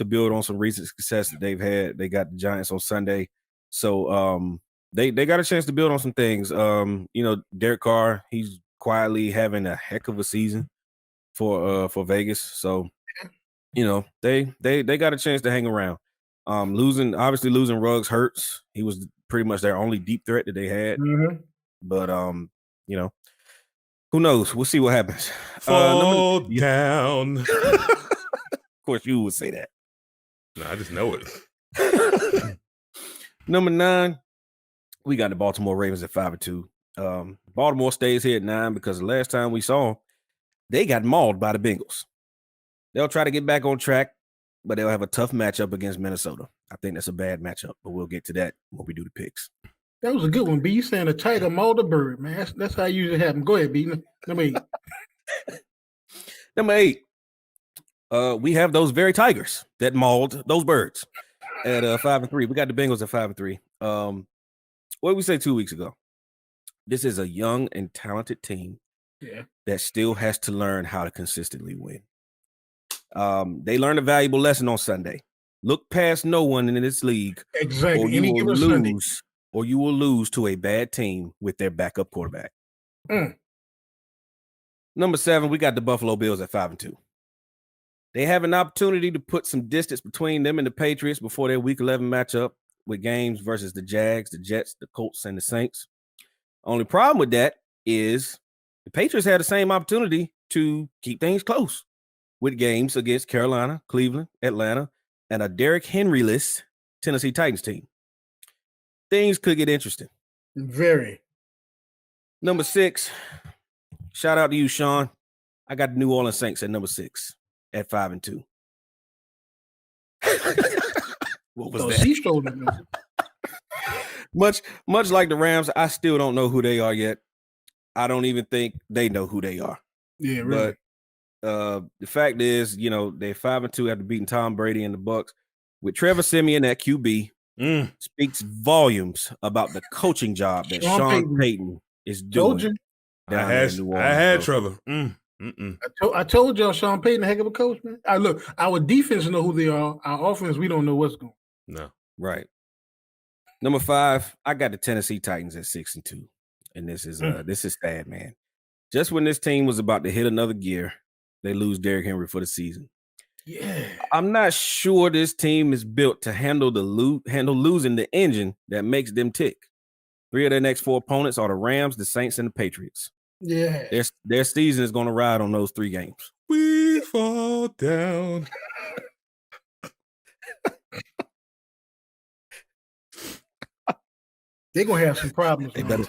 C: build on some recent success that they've had. They got the Giants on Sunday, so they got a chance to build on some things. Derek Carr, he's quietly having a heck of a season for Vegas. So, they got a chance to hang around. Losing Ruggs hurts. He was pretty much their only deep threat that they had.
E: Mm-hmm.
C: But who knows? We'll see what happens.
D: Fall down.
C: course, you would say that.
D: No, I just know it.
C: Number 9, we got the Baltimore Ravens at 5-2. Baltimore stays here at 9 because the last time we saw them, they got mauled by the Bengals. They'll try to get back on track, but they'll have a tough matchup against Minnesota. I think that's a bad matchup, but we'll get to that when we do the picks.
E: That was a good one, B. You saying a tiger mauled a bird, man. That's how it usually happens. Go ahead, B. Number 8.
C: Number 8, we have those very tigers that mauled those birds at 5-3. We got the Bengals at 5-3. What did we say 2 weeks ago? This is a young and talented team that still has to learn how to consistently win. They learned a valuable lesson on Sunday. Look past no one in this league,
E: exactly.
C: or you will lose to a bad team with their backup quarterback. Number 7, we got the Buffalo Bills at 5-2. They have an opportunity to put some distance between them and the Patriots before their Week 11 matchup with games versus the Jags, the Jets, the Colts, and the Saints. Only problem with that is the Patriots had the same opportunity to keep things close with games against Carolina, Cleveland, Atlanta, and a Derrick Henry-less Tennessee Titans team. Things could get interesting.
E: Very.
C: Number 6, shout out to you, Sean. I got the New Orleans Saints at number 6 at 5-2. What was that? Much like the Rams, I still don't know who they are yet. I don't even think they know who they are.
E: Yeah, really.
C: But the fact is, they're 5-2 after beating Tom Brady and the Bucs. With Trevor Siemian at QB, speaks volumes about the coaching job that Sean Payton is doing.
D: I had Trevor.
E: I told y'all Sean Payton a heck of a coach, man. Look, our defense know who they are. Our offense, we don't know what's going on.
D: No.
C: Right. Number 5, I got the Tennessee Titans at 6-2. And this is sad, man. Just when this team was about to hit another gear, they lose Derrick Henry for the season.
E: Yeah.
C: I'm not sure this team is built to handle losing the engine that makes them tick. 3 of their next 4 opponents are the Rams, the Saints, and the Patriots.
E: Yeah.
C: Their season is going to ride on those 3 games.
D: We fall down.
E: They're going to have some problems.
C: They better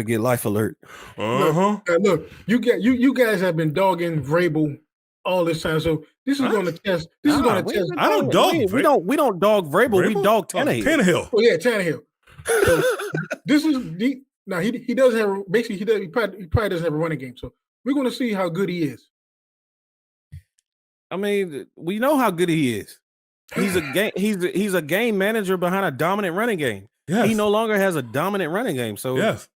C: get life alert.
E: Look, you guys have been dogging Vrabel all this time, so this is going to test. This is going to test.
D: I don't dog.
C: We don't dog Vrabel. We dog Tannehill.
E: Oh yeah, Tannehill. So this is he does have basically he probably doesn't have a running game. So we're going to see how good he is.
C: I mean, we know how good he is. He's a game manager behind a dominant running game.
D: Yes.
C: He no longer has a dominant running game. So
D: yes.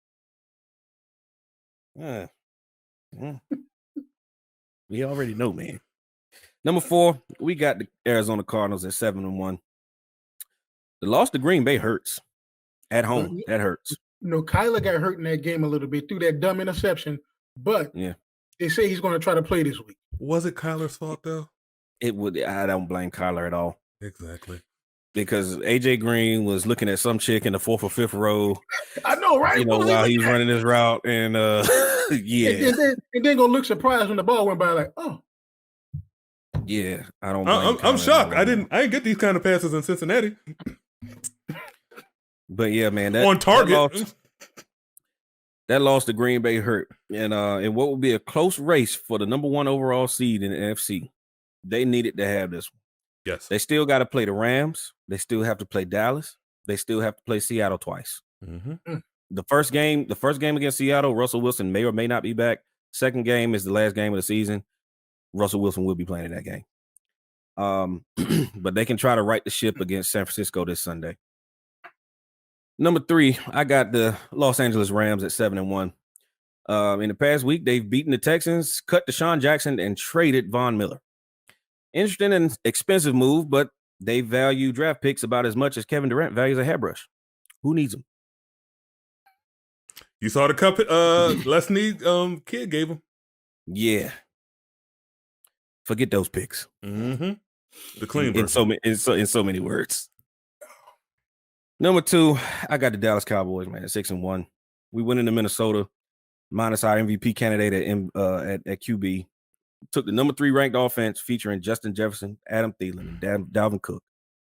C: We already know, man. Number 4, we got the Arizona Cardinals at 7-1. The loss to Green Bay hurts. At home, that hurts.
E: Kyler got hurt in that game a little bit through that dumb interception, but they say he's going to try to play this week.
D: Was it Kyler's fault though?
C: I don't blame Kyler at all.
D: Exactly.
C: Because AJ Green was looking at some chick in the 4th or 5th row.
E: I know, right?
C: While he was running his route, and yeah.
E: And then gonna look surprised when the ball went by, like, oh.
C: Yeah, I don't.
D: I'm shocked. I didn't get these kind of passes in Cincinnati.
C: But yeah, man,
D: on target.
C: That loss to Green Bay hurt, and in what would be a close race for the number 1 overall seed in the NFC, they needed to have this one.
D: Yes,
C: they still got to play the Rams. They still have to play Dallas. They still have to play Seattle twice.
D: Mm-hmm.
C: The first game against Seattle, Russell Wilson may or may not be back. Second game is the last game of the season. Russell Wilson will be playing in that game. But they can try to right the ship against San Francisco this Sunday. Number 3, I got the Los Angeles Rams at 7-1. In the past week, they've beaten the Texans, cut Deshaun Jackson, and traded Von Miller. Interesting and expensive move, but they value draft picks about as much as Kevin Durant values a hairbrush. Who needs them?
D: You saw the cup Les Need kid gave him.
C: Yeah. Forget those picks.
D: Mm-hmm. The clean version.
C: In so many words. Number 2, I got the Dallas Cowboys, man, at 6-1. We went into Minnesota minus our MVP candidate at QB. took the number 3 ranked offense featuring Justin Jefferson, Adam Thielen, and Dalvin Cook,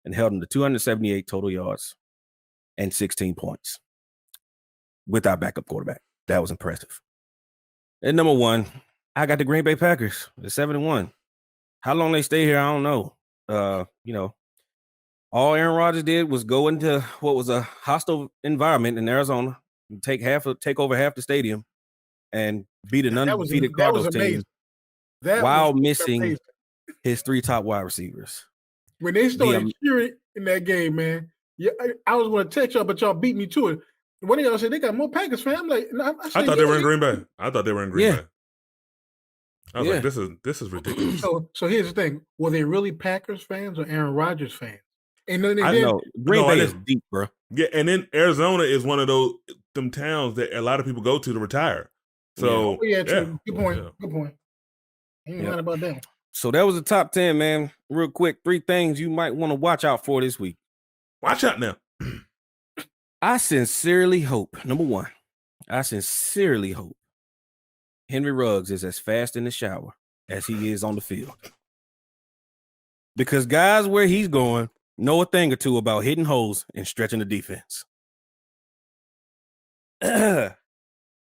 C: and held them to 278 total yards and 16 points with our backup quarterback. That was impressive. And number 1, I got the Green Bay Packers. They're 7-1. How long they stay here, I don't know. All Aaron Rodgers did was go into what was a hostile environment in Arizona, and take over half the stadium, and beat an undefeated Cardinals team while missing his 3 top wide receivers.
E: When they started cheering in that game, man, I was going to text y'all, but y'all beat me to it. One of y'all said they got more Packers fans. I'm like, no,
D: I thought they were in Green Bay. I thought they were in Green Bay. I was like, this is ridiculous.
E: So here's the thing: were they really Packers fans or Aaron Rodgers fans? And then
C: I know Green Bay is deep, bro.
D: Yeah, and then Arizona is one of them towns that a lot of people go to retire. So
E: true. Good point. Yeah. Good point. Ain't lying about that.
C: So that was the top 10, man. Real quick, 3 things you might want to watch out for this week.
D: Watch out now.
C: I sincerely hope, number 1, Henry Ruggs is as fast in the shower as he is on the field. Because guys where he's going know a thing or two about hitting holes and stretching the defense.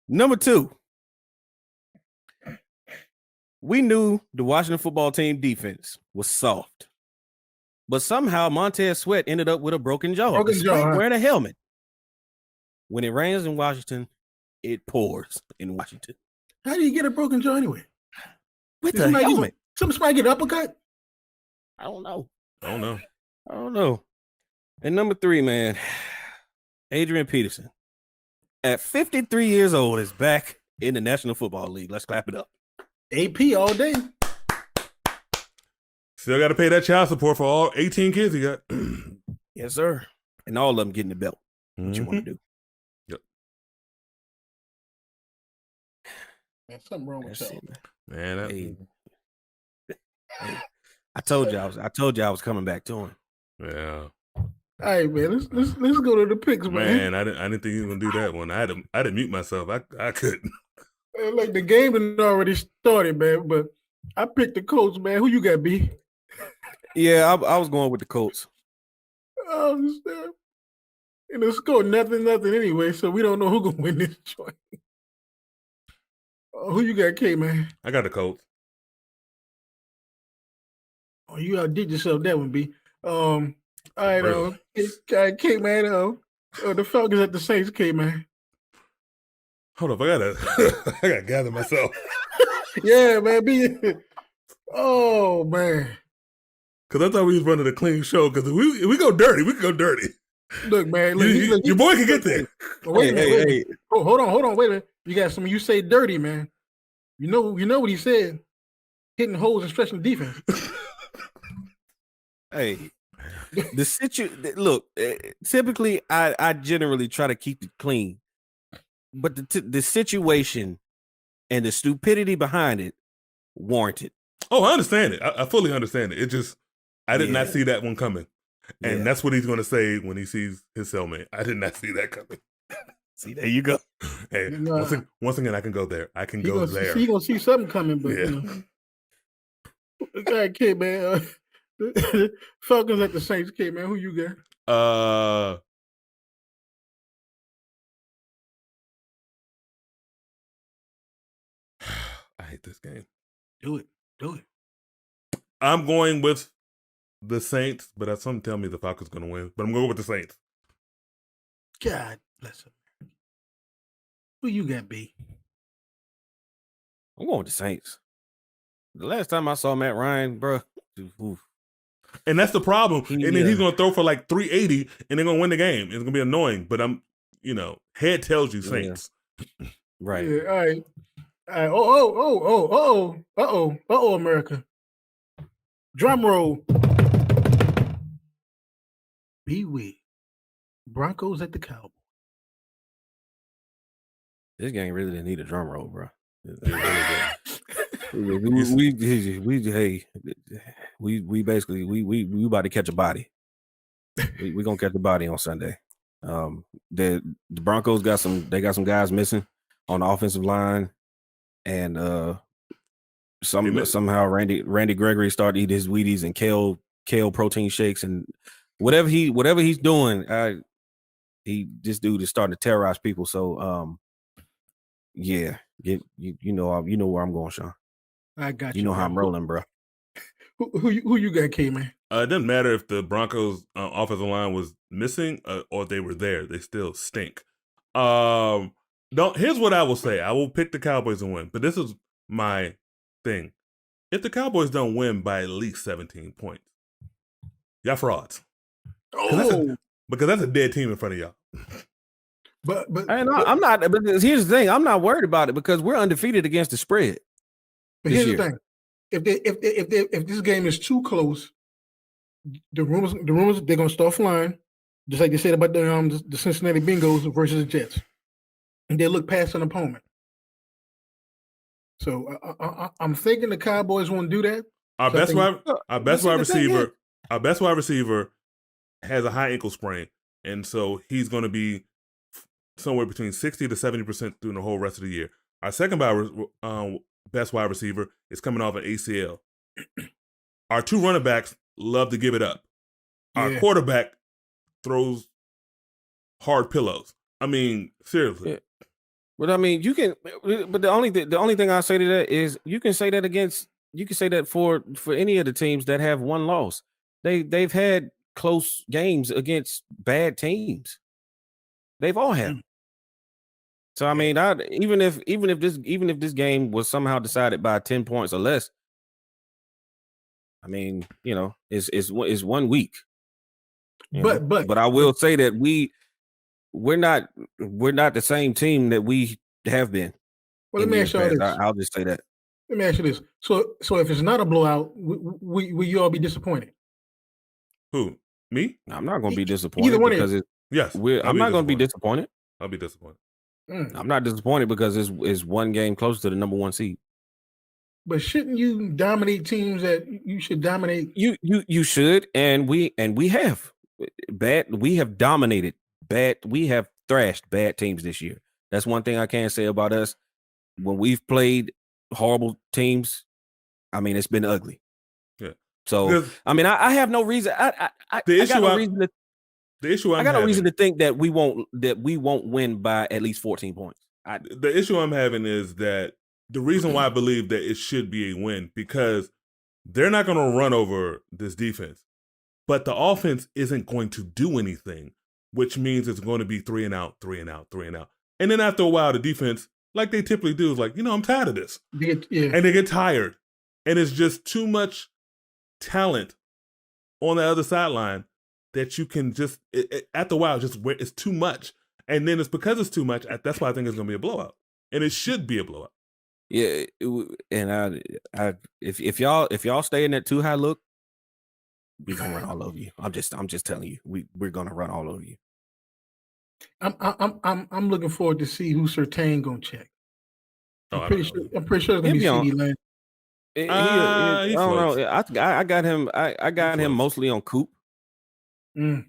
C: Number 2, we knew the Washington football team defense was soft. But somehow Montez Sweat ended up with a broken jaw wearing a helmet. When it rains in Washington, it pours in Washington.
E: How do you get a broken jaw anyway?
C: With a helmet.
E: Somebody get an uppercut?
C: I don't know.
D: I don't know.
C: And number 3, man, Adrian Peterson, at 53 years old, is back in the National Football League. Let's clap it up.
E: AP all day.
D: Still got to pay that child support for all 18 kids he got.
C: Yes, sir. And all of them getting the belt. What you want to do?
D: Yep.
E: Man, something wrong with y'all.
D: Man,
C: I told you I was coming back to him.
D: Yeah.
E: All right, man. Let's go to the picks, man.
D: Man, I didn't think you were gonna do that one. I had to mute myself. I couldn't.
E: Like the game had already started, man. But I picked the Colts, man. Who you got, B?
C: Yeah, I was going with the Colts.
E: Oh, and the score nothing anyway. So we don't know who gonna win this joint. Who you got, K, man?
D: I got the Colts.
E: Oh, you outdid yourself that one, B. All right,
D: Really?
E: K, man. The Falcons at the Saints, K, man.
D: Hold up, I gotta gather myself.
E: Yeah, man. B. Oh, man.
D: Because I thought we was running a clean show. Because if we go dirty, we can go dirty.
E: Look, man.
D: Your boy can get there.
E: Wait a minute. Oh, hold on. Wait a minute. You got some. You say dirty, man. You know what he said. Hitting holes and stretching the defense.
C: Hey, look. Typically, I generally try to keep it clean, but the situation and the stupidity behind it warranted.
D: Oh, I understand it. I fully understand it. It just I did not see that one coming, and that's what he's going to say when he sees his cellmate. I did not see that coming.
C: See, there you go.
D: Hey, once again, I can go there. I can go there.
E: He gonna see something coming, but all right, K, man. Falcons at the Saints, K, man. Who you got?
D: I hate this game.
E: Do it.
D: I'm going with the Saints, but something tell me the Falcons going to win. But I'm going with the Saints.
E: God bless him. Who you got, B?
C: I'm going with the Saints. The last time I saw Matt Ryan, bro.
D: And that's the problem. And then he's going to throw for like 380 and they're going to win the game. It's going to be annoying, but head tells you Saints.
C: Yeah. Right.
E: Yeah, all right. Oh, America. Drum roll. Be Broncos at the Cowboys.
C: This game really didn't need a drum roll, bro. We about to catch a body. We gonna catch a body on Sunday. The Broncos got some guys missing on the offensive line, and Somehow Randy Gregory started eating his Wheaties and kale protein shakes and whatever he's doing. This dude is starting to terrorize people. So yeah, you know where I'm going, Sean.
E: I got you.
C: You know how I'm rolling, bro.
E: Who you got, K-Man?
D: It doesn't matter if the Broncos offensive line was missing or they were there. They still stink. Here's what I will say. I will pick the Cowboys and win, but this is my thing. If the Cowboys don't win by at least 17 points, y'all frauds. Because that's a dead team in front of y'all.
E: But
C: I'm not. But here's the thing. I'm not worried about it because we're undefeated against the spread.
E: But here's the thing: if this game is too close, the rumors they're gonna start flying, just like they said about the Cincinnati Bengals versus the Jets, and they look past an opponent. So I'm thinking the Cowboys won't do that.
D: Our best wide receiver has a high ankle sprain, and so he's going to be somewhere between 60 to 70% through the whole rest of the year. Our second best wide receiver is coming off an ACL. Our two running backs love to give it up. Our quarterback throws hard pillows. I mean, seriously.
C: Yeah. But I mean, you can. But the only thing I say to that is you can say that for any of the teams that have one loss. They've had close games against bad teams. They've all had. So I mean, even if this game was somehow decided by 10 points or less, I mean, it's 1 week. But I will say that we're not the same team that we have been.
E: Well, let me ask you this.
C: I'll just say that.
E: Let me ask you this. So if it's not a blowout, will you all be disappointed?
D: Who? Me?
C: I'm not going to be disappointed because I'm not going to be disappointed.
D: I'll be disappointed.
C: I'm not disappointed because it's one game closer to the number 1 seed.
E: But shouldn't you dominate teams that you should dominate?
C: You should, and we have. We have dominated bad. We have thrashed bad teams this year. That's one thing I can say about us. When we've played horrible teams, I mean, it's been ugly. Yeah. So I mean, I have no reason. I got no reason to think that we won't win by at least 14 points.
D: The issue I'm having is that the reason why I believe that it should be a win because they're not going to run over this defense, but the offense isn't going to do anything, which means it's going to be 3 and out, 3 and out, 3 and out. And then after a while, the defense, like they typically do, is like, I'm tired of this. And they get tired. And it's just too much talent on the other sideline that you can just, after a while, it's too much. And then it's because it's too much, that's why I think it's going to be a blowout. And it should be a blowout.
C: Yeah, and if y'all stay in that too high look, we're gonna run all over you. I'm just telling you, we're gonna run all over you.
E: I'm looking forward to see who Surtain gonna check. I'm pretty sure it's gonna be CD Lamb.
C: I don't know. I got him. I got him mostly on Coop. With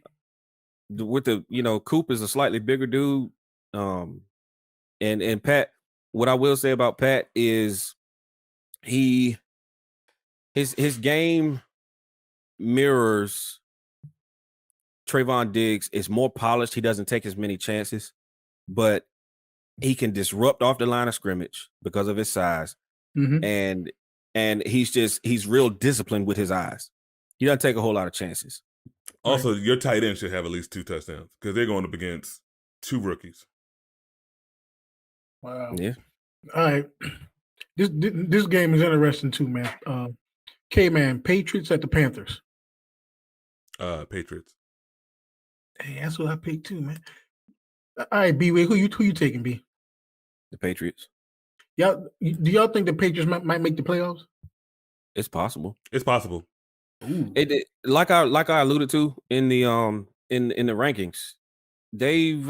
C: the Coop is a slightly bigger dude. And Pat. What I will say about Pat is his game mirrors Trayvon Diggs. Is more polished. He doesn't take as many chances, but he can disrupt off the line of scrimmage because of his size. And he's real disciplined with his eyes. He doesn't take a whole lot of chances.
D: Also, your tight end should have at least 2 touchdowns because they're going up against 2 rookies.
E: Wow.
C: Yeah.
E: All right. This game is interesting too, man. K-Man, Patriots at the Panthers.
D: Patriots.
E: Hey, that's what I picked too, man. All right, B. Who you taking, B?
C: The Patriots.
E: Do y'all think the Patriots might make the playoffs?
C: It's possible.
D: It's possible.
C: It like I alluded to in the in the rankings, they've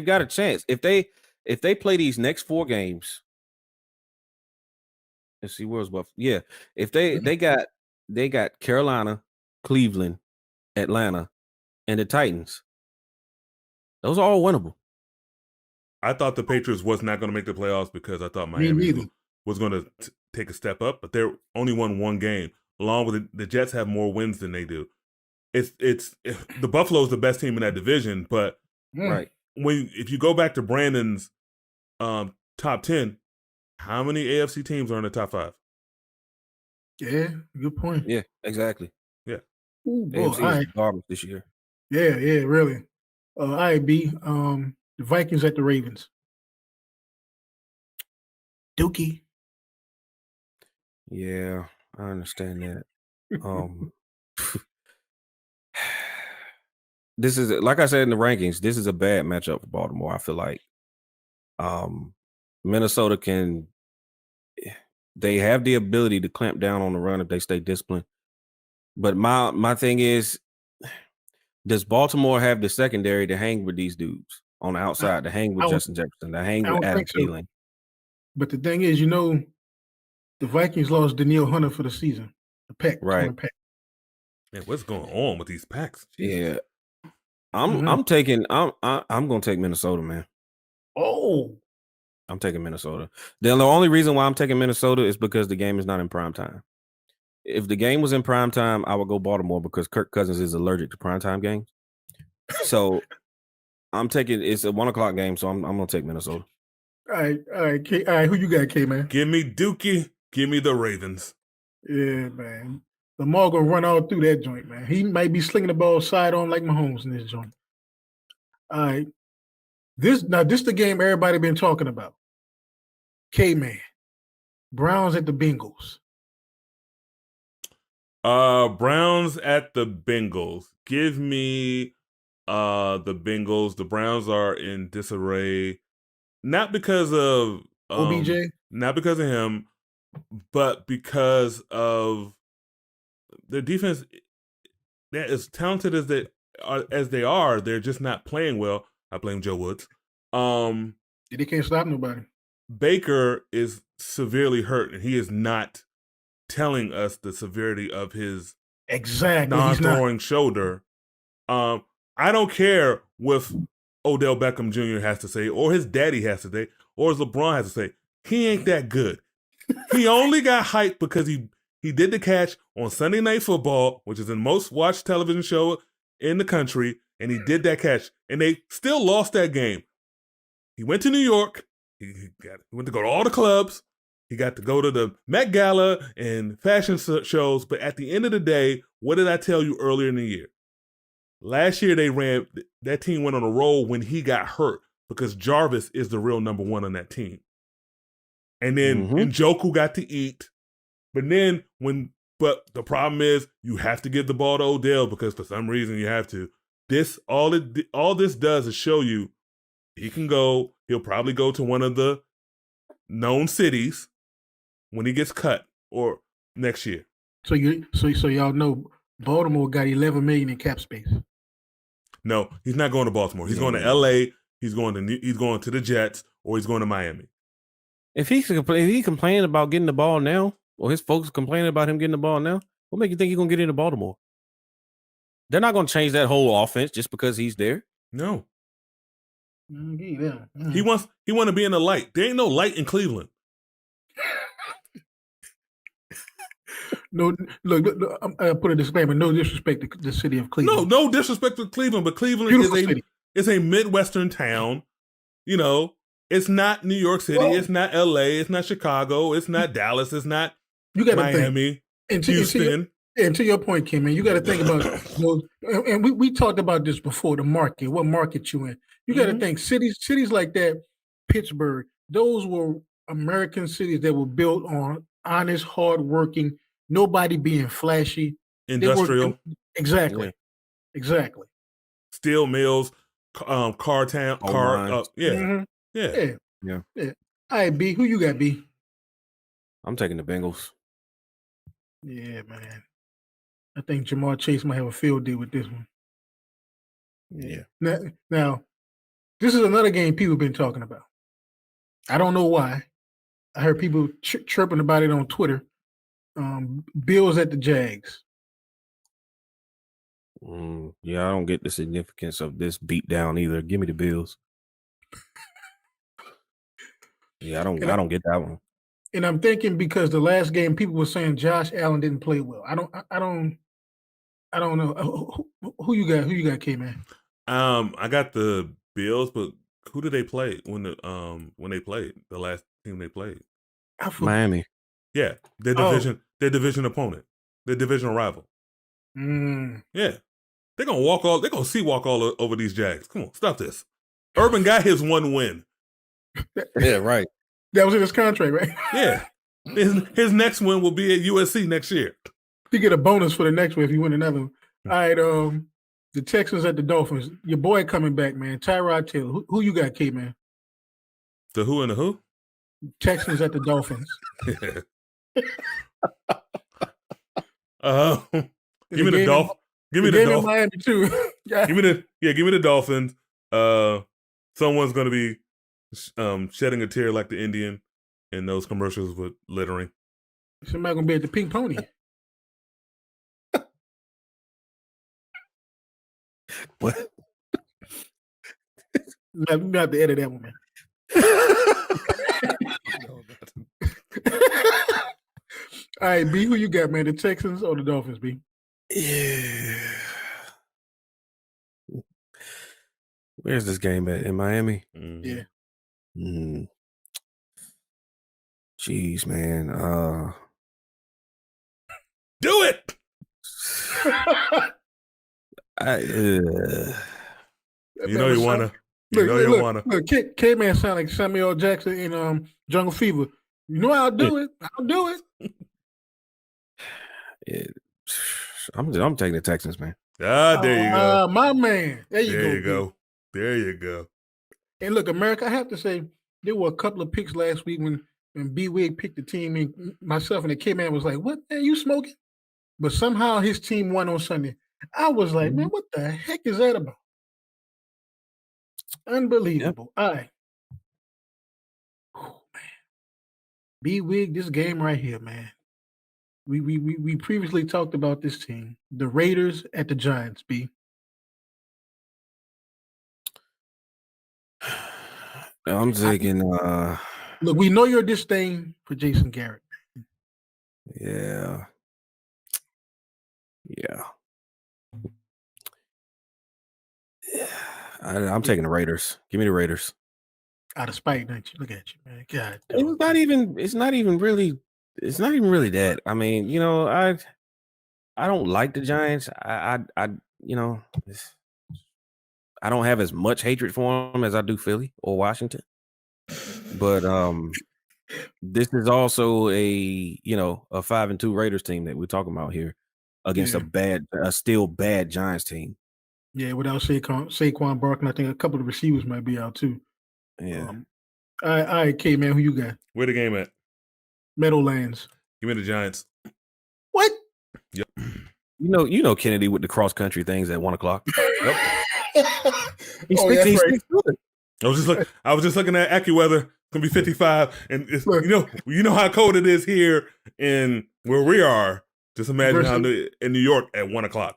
C: got a chance if they play these next 4 games. Let's see where's Buff. Yeah, if they got Carolina, Cleveland, Atlanta, and the Titans. Those are all winnable.
D: I thought the Patriots was not going to make the playoffs because I thought Miami was going to take a step up, but they're only won one game. Along with the Jets have more wins than they do. It's the Buffalo's the best team in that division, but
C: Right.
D: if you go back to Brandon's top 10, how many AFC teams are in the top 5?
E: Yeah, good point.
C: Yeah, exactly.
D: Yeah.
E: Ooh, boy,
C: AFC
E: all
C: is
E: right.
C: garbage this year.
E: Yeah, really. All right, B. The Vikings at the Ravens. Dookie.
C: Yeah, I understand that. This is, like I said in the rankings, this is a bad matchup for Baltimore. I feel like Minnesota they have the ability to clamp down on the run if they stay disciplined. But my thing is, does Baltimore have the secondary to hang with these dudes on the outside, to hang with Justin Jefferson, to hang
E: I
C: with
E: don't
C: Adam
E: think so.
C: Thielen?
E: But the thing is, the Vikings lost Danielle Hunter for the season. The pack,
C: Right.
E: pack.
D: Man, what's going on with these packs? Jesus.
C: Yeah, I'm gonna take Minnesota, man.
E: Oh,
C: I'm taking Minnesota. The only reason why I'm taking Minnesota is because the game is not in prime time. If the game was in prime time, I would go Baltimore because Kirk Cousins is allergic to primetime games. So I'm taking, it's a 1:00 game, so I'm gonna take Minnesota.
E: all right, K. All right, who you got, K, man?
D: Give me Dookie. Give me the Ravens.
E: Yeah, man. Lamar gonna run all through that joint, man. He might be slinging the ball side on like Mahomes in this joint. All right. This the game everybody been talking about. K-Man. Browns at the Bengals.
D: Browns at the Bengals. Give me the Bengals. The Browns are in disarray. Not because of
E: OBJ?
D: Not because of him, but because of their defense. They're as talented as they are, they're just not playing well. I blame Joe Woods.
E: They can't stop nobody.
D: Baker is severely hurt, and he is not telling us the severity of his non-throwing shoulder. I don't care what Odell Beckham Jr. has to say, or his daddy has to say, or as LeBron has to say. He ain't that good. He only got hyped because he did the catch on Sunday Night Football, which is the most watched television show in the country, and he did that catch, and they still lost that game. He went to New York. He went to go to all the clubs. He got to go to the Met Gala and fashion shows. But at the end of the day, what did I tell you earlier in the year? Last year, that team went on a roll when he got hurt because Jarvis is the real number one on that team. And then Njoku got to eat. But the problem is you have to give the ball to Odell because for some reason you have to. All this does is show you he can go. He'll probably go to one of the known cities when he gets cut or next year.
E: So y'all know Baltimore got $11 million in cap space.
D: No, he's not going to Baltimore. He's going to LA. He's going to the Jets, or he's going to Miami.
C: If he complaining about getting the ball now, or his folks complaining about him getting the ball now, what make you think he's gonna get into Baltimore? They're not gonna change that whole offense just because he's there.
D: No.
E: Mm-hmm.
D: He want to be in the light. There ain't no light in Cleveland.
E: No, look, I put a disclaimer. No disrespect to the city of Cleveland.
D: No disrespect to Cleveland, but Cleveland is a Midwestern town. It's not New York City. Well, it's not LA. It's not Chicago. It's not Dallas. It's not Miami. Houston.
E: And to your point, Kim, man, you got to think about and we talked about this before, the market, what market you in. You got to think cities like that, Pittsburgh, those were American cities that were built on honest, hardworking, nobody being flashy.
D: Industrial.
E: Exactly.
D: Steel mills, car town, Yeah.
E: All right, B, who you got, B?
C: I'm taking the Bengals.
E: Yeah, man. I think Jamar Chase might have a field day with this one. Yeah. Now, this is another game people have been talking about. I don't know why. I heard people chirping about it on Twitter. Bills at the Jags.
C: Yeah, I don't get the significance of this beat down either. Give me the Bills. Yeah, I don't get that one.
E: And I'm thinking because the last game people were saying Josh Allen didn't play well. I don't know. Who you got? Who you got, K-Man?
D: I got the Bills, but who did they play when they played? The last team they played?
C: Miami.
D: Yeah, their division opponent, their divisional rival. Yeah, they're gonna walk all over these Jags. Come on, stop this. Urban got his one win.
C: Yeah, right.
E: That was in his contract, right?
D: Yeah, his next win will be at USC next year.
E: He get a bonus for the next one if you win another one. All right, the Texans at the Dolphins. Your boy coming back, man. Tyrod Taylor. Who you got, K-Man?
D: The who and the who?
E: Texans at the Dolphins.
D: Give me the Dolphins. Give me the Dolphins.
E: Miami too.
D: Give me the Dolphins. Someone's gonna be shedding a tear like the Indian in those commercials with littering.
E: Somebody gonna be at the Pink Pony.
C: What?
E: You have to edit that one, man. All right, B, who you got, man? The Texans or the Dolphins, B?
C: Yeah. Where's this game at? In Miami?
E: Yeah.
C: Jeez, man.
D: Do it. You know you wanna.
E: Look, K-Man sound like Samuel Jackson in Jungle Fever. You know I'll do it. I'll do it.
C: I'm taking the Texans, man.
D: There you go.
E: My man. There you
D: go. There you go.
E: And look, America, I have to say, there were a couple of picks last week when B-Wig picked the team, and myself and the K-Man was like, what, man, you smoking? But somehow his team won on Sunday. I was like, man, what the heck is that about? Unbelievable. Yep. All right. Oh, man. B-Wig, this game right here, man. We previously talked about this team. The Raiders at the Giants, B.
C: I'm taking
E: look, we know your disdain for Jason Garrett.
C: Yeah. I'm taking the Raiders. Give me the Raiders.
E: Out of spite, don't you? Look at you, man. God.
C: It's not even really that. I mean, you know, I don't like the Giants. I don't have as much hatred for them as I do Philly or Washington. But this is also a 5-2 Raiders team that we're talking about here against a still bad Giants team.
E: Yeah, without Saquon Barkley, I think a couple of receivers might be out too.
C: Yeah.
E: All right, K, man, who you got?
D: Where the game at?
E: Meadowlands.
D: Give me the Giants.
E: What?
D: Yep.
C: You know Kennedy with the cross country things at 1:00. Yep.
E: That's right.
D: I was just looking at AccuWeather. It's gonna be 55, and it's, you know how cold it is here in where we are. Just imagine how in New York at 1:00.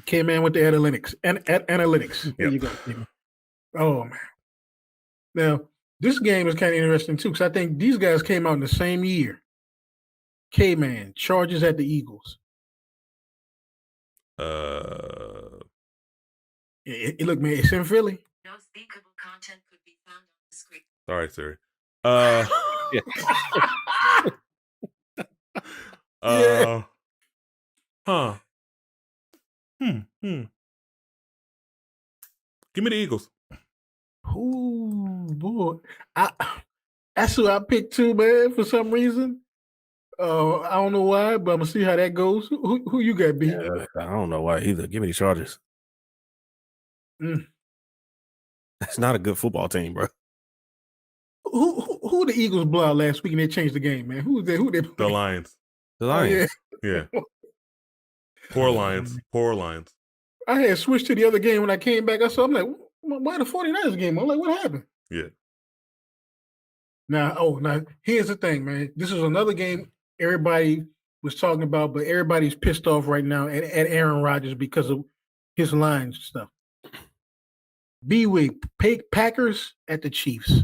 E: Came in with the analytics. Analytics. There you go. Oh man. Now this game is kind of interesting too, because I think these guys came out in the same year. K-Man, Chargers at the Eagles. Look, man, it's in Philly.
B: No speakable content could be found on the screen.
D: Sorry, Siri. Give me the Eagles.
E: Ooh, boy. That's who I picked too, man, for some reason. I don't know why, but I'm gonna see how that goes. Who you got, B?
C: I don't know why either. Give me the Chargers. That's not a good football team, bro.
E: Who the Eagles blew out last week and they changed the game, man? Who they?
D: The Lions.
C: The Lions.
D: Yeah. Poor Lions.
E: I had switched to the other game when I came back. I'm like, why the 49ers game? I'm like, what happened?
D: Yeah.
E: Now here's the thing, man. This is another game everybody was talking about, but everybody's pissed off right now at Aaron Rodgers because of his lines stuff. B-Wig, Packers at the Chiefs.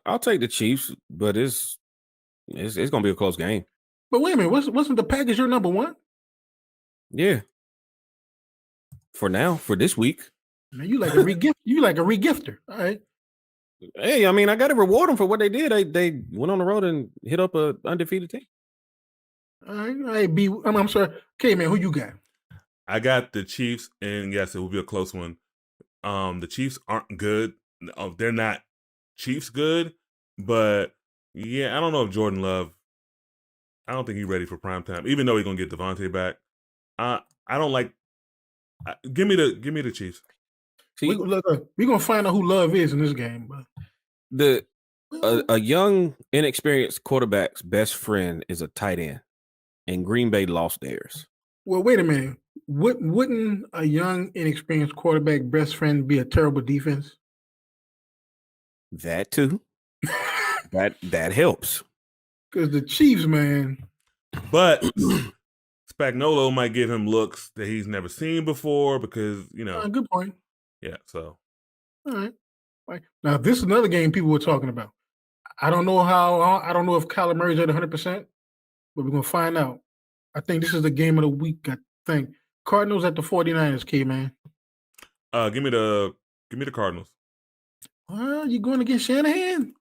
C: I'll take the Chiefs, but it's gonna be a close game.
E: But wait a minute, wasn't the Packers your number one?
C: Yeah. For now, for this week.
E: Man, you like a regift. You like a regifter. All right.
C: Hey, I mean, I got to reward them for what they did. They went on the road and hit up a undefeated team.
E: All right. B. I'm sorry. Okay, man. Who you got?
D: I got the Chiefs, and yes, it will be a close one. The Chiefs aren't good. They're not Chiefs good, but yeah, I don't know if Jordan Love. I don't think he's ready for prime time, even though he's gonna get Devontae back. I don't like. Give me the Chiefs.
C: See,
E: Look, we're gonna find out who Love is in this game. But
C: a young, inexperienced quarterback's best friend is a tight end, and Green Bay lost theirs.
E: Well, wait a minute. Wouldn't a young, inexperienced quarterback best friend be a terrible defense?
C: That too. that helps.
E: Because the Chiefs, man.
D: But Spagnuolo might give him looks that he's never seen before because,
E: Good point.
D: Yeah, so.
E: All right. Now, this is another game people were talking about. I don't know if Kyler Murray's at 100%, but we're going to find out. I think this is the game of the week, I think. Cardinals at the 49ers, K-Man.
D: Give me the Cardinals.
E: Well, you going against Shanahan?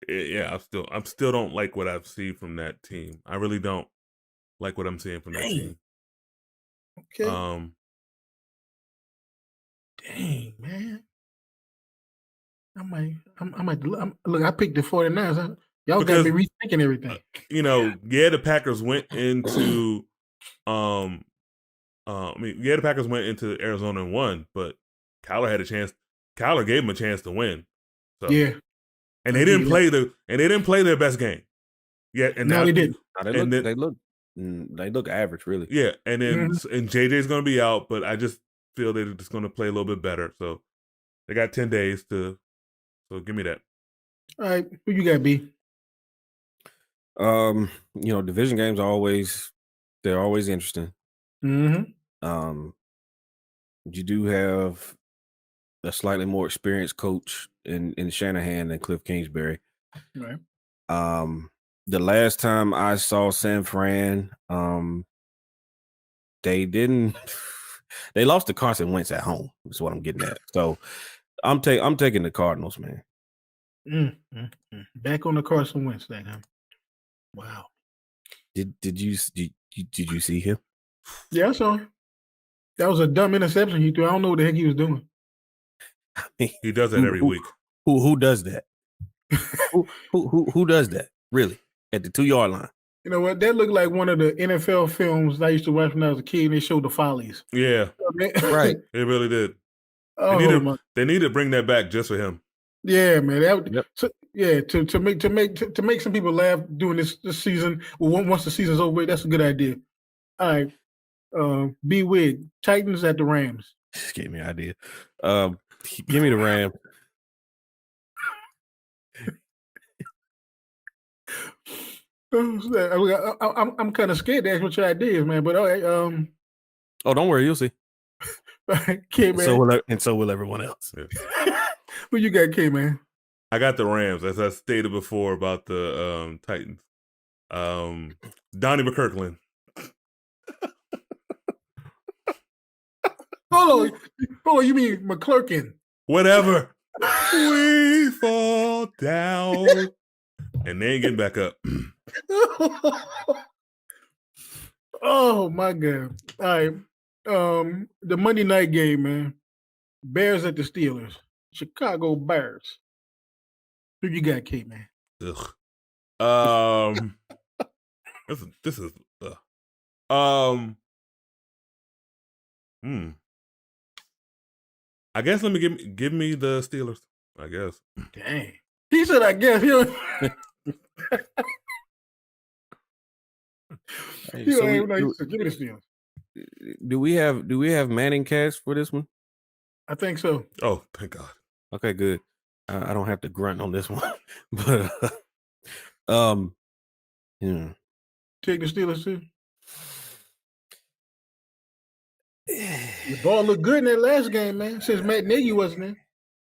D: Yeah, I still don't like what I've seen from that team. I really don't like what I'm seeing from that team.
E: Okay. Dang, man. Look, I picked the 49ers. Y'all got to be rethinking everything.
D: The Packers went into the Packers went into Arizona and won, but Kyler had a chance. Kyler gave him a chance to win. So.
E: Yeah.
D: And they didn't play their best game. Yeah, and
E: no, they didn't.
C: They look average, really.
D: Yeah, and then and JJ's going to be out, but I just feel they're just going to play a little bit better. So they got 10 days to. So give me that.
E: All right, who you got, B?
C: Division games they're always interesting.
E: Mm-hmm.
C: You do have a slightly more experienced coach in Shanahan than Cliff Kingsbury.
E: Right.
C: The last time I saw San Fran, they lost to Carson Wentz at home. That's what I'm getting at. So I'm taking the Cardinals, man.
E: Back on the Carson Wentz thing, huh? Wow.
C: Did you see him?
E: Yeah, I saw him. That was a dumb interception he threw. I don't know what the heck he was doing.
D: He does that every week.
C: Who does that? who does that? Really? At the 2-yard line?
E: You know what? That looked like one of the NFL films I used to watch when I was a kid, and they showed the follies.
D: Yeah.
C: Right.
D: It really did. They need to bring that back just for him.
E: Yeah, man. To make some people laugh during this season. Well, once the season's over, that's a good idea. All right. B Wig, Titans at the Rams.
C: Just gave me an idea. Give me the Rams.
E: I'm kind of scared to ask what your idea is, man. But all right.
C: Oh, don't worry, you'll see.
E: K-Man.
C: So will everyone else.
D: Yeah.
E: What you got, K-Man?
D: I got the Rams, as I stated before about the Titans. Donnie McKirkland.
E: Hold on, you mean McClurkin?
D: Whatever. We fall down. And they ain't getting back up.
E: Oh my God. All right. The Monday night game, man. Bears at the Steelers. Chicago Bears. Who you got, Kate, man?
D: Ugh. This is I guess let me give me the Steelers. I guess.
E: Dang. He said I guess. Give me the Steelers.
C: Do we have Manning cast for this one?
E: I think so.
D: Oh, thank God.
C: Okay, good. I don't have to grunt on this one. But
E: Take the Steelers too. The ball looked good in that last game, man. Since Matt Nagy wasn't in.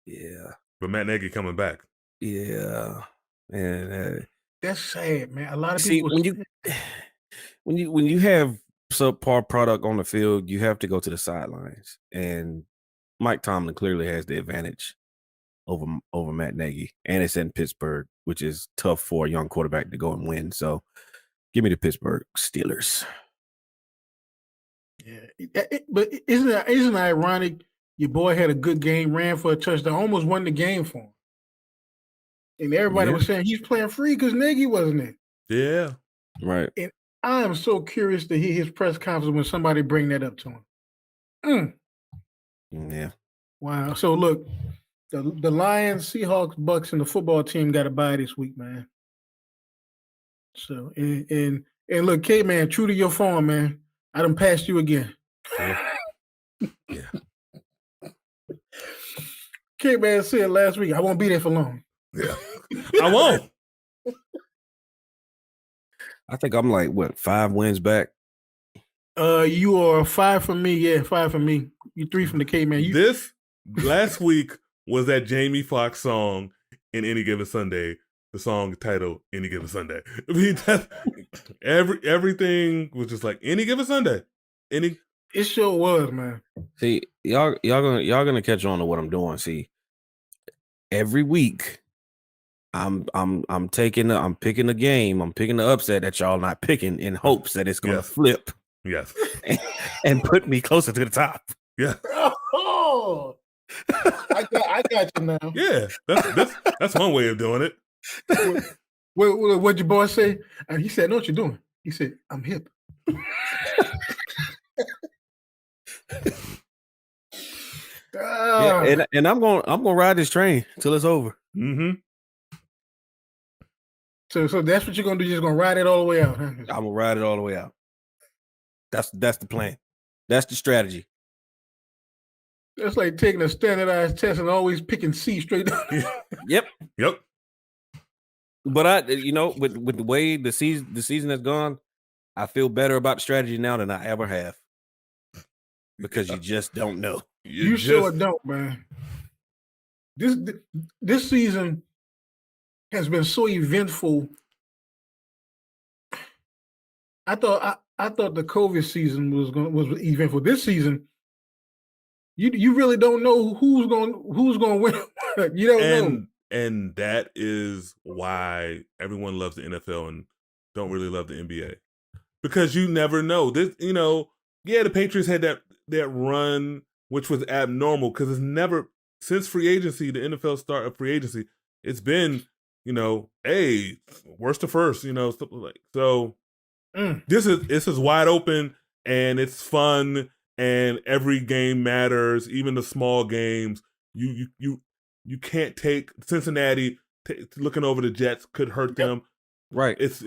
C: Yeah.
D: But Matt Nagy coming back.
C: Yeah, and
E: That's sad, man. A lot of
C: see
E: people.
C: when you have subpar product on the field, you have to go to the sidelines, and Mike Tomlin clearly has the advantage over Matt Nagy, and it's in Pittsburgh, which is tough for a young quarterback to go and win. So, give me the Pittsburgh Steelers.
E: Yeah, but isn't it ironic? Your boy had a good game, ran for a touchdown, almost won the game for him, and everybody was saying he's playing free because Nagy wasn't there.
D: Yeah,
C: right.
E: And I am so curious to hear his press conference when somebody bring that up to him.
C: Yeah.
E: Wow. So look, the Lions, Seahawks, Bucks, and the football team got a bye this week, man. So and look, K man, true to your form, man. I done passed you again.
D: Yeah.
E: K man said last week, I won't be there for long.
D: Yeah. I won't.
C: I think I'm like 5 wins back.
E: You are 5 from me. Yeah, 5 from me. You 3 from the K man.
D: This last week was that Jamie Foxx song in Any Given Sunday. The song titled Any Given Sunday. I mean, everything was just like Any Given Sunday. It
E: sure was, man.
C: See, y'all gonna catch on to what I'm doing. See, every week I'm picking the game. I'm picking the upset that y'all not picking in hopes that it's gonna flip.
D: Yes.
C: And put me closer to the top.
D: Yeah.
E: Oh, I got you now.
D: Yeah, that's one way of doing it.
E: What'd your boy say? And he said, "Know what you're doing?" He said, "I'm hip."
C: Yeah, and I'm gonna ride this train till it's over.
D: Mm-hmm.
E: So that's what you're gonna do. You're just gonna ride it all the way out, huh?
C: I'm gonna ride it all the way out. That's the plan. That's the strategy.
E: That's like taking a standardized test and always picking C straight down.
C: Yep. But with the way the season has gone, I feel better about the strategy now than I ever have. Because you just don't know.
E: You sure don't, man. This season has been so eventful. I thought the COVID season was eventful. This season, you really don't know who's going to win. You don't know.
D: And that is why everyone loves the NFL and don't really love the NBA. Because you never know. This, the Patriots had that run, which was abnormal because it's never, since free agency, the NFL start of free agency, it's been, hey, worst to first, stuff like so. This is wide open and it's fun and every game matters, even the small games. You can't take Cincinnati looking over the Jets could hurt them.
C: Right.
D: It's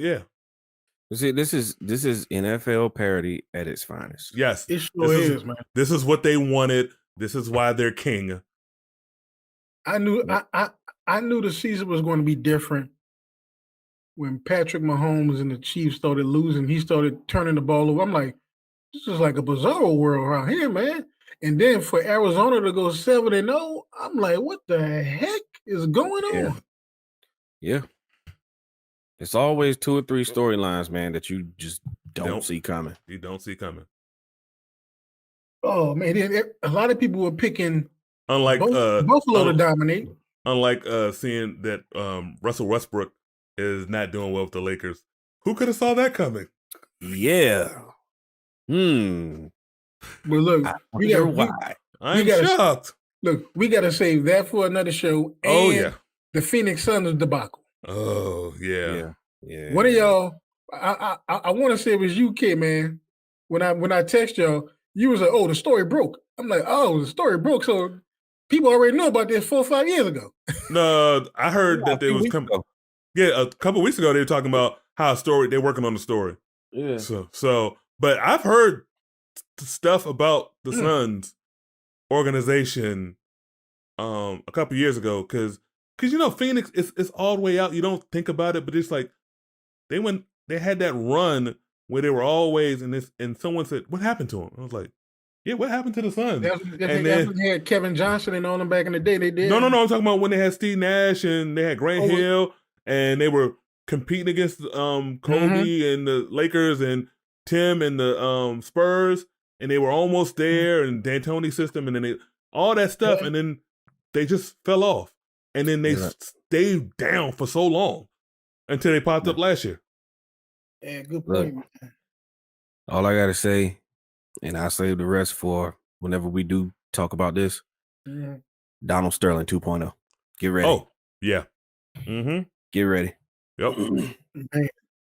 C: See, this is NFL parody at its finest.
D: Yes,
E: it sure is, man.
D: This is what they wanted. This is why they're king.
E: I knew the season was going to be different when Patrick Mahomes and the Chiefs started losing. He started turning the ball over. I'm like, this is like a bizarro world around here, man. And then for Arizona to go 7-0, I'm like, what the heck is going on?
C: Yeah. It's always 2 or 3 storylines, man, that you just don't see coming.
D: You don't see coming.
E: Oh man, a lot of people were picking
D: Buffalo
E: to dominate.
D: Unlike seeing that Russell Westbrook is not doing well with the Lakers. Who could have saw that coming?
C: Yeah.
E: But look,
D: I'm shocked.
E: Look, we got to save that for another show. And the Phoenix Suns debacle.
D: Oh yeah.
E: One of y'all, I want to say it was you, K man. When I text y'all, you was like, "Oh, the story broke." I'm like, "Oh, the story broke." So people already know about this 4 or 5 years ago.
D: No, I heard that they was coming. Yeah, a couple weeks ago they were talking about how they're working on the story.
C: Yeah.
D: So, but I've heard stuff about the Suns organization a couple years ago because Phoenix is all the way out. You don't think about it, but it's like they had that run where they were always and someone said, "What happened to him?" I was like, Yeah, what happened to the Suns?
E: That's when they had Kevin Johnson and all them back in the day. They did.
D: No. I'm talking about when they had Steve Nash and they had Grant Hill and they were competing against Kobe and the Lakers and Tim and the Spurs, and they were almost there, and D'Antoni's system, and then all that stuff, and then they just fell off, and then they stayed down for so long until they popped up last year.
E: Yeah, good point.
C: Look, all I gotta say, and I'll save the rest for whenever we do talk about this. Donald Sterling 2.0. Get ready.
D: Oh, yeah.
C: Get ready.
D: Yep.
E: Man.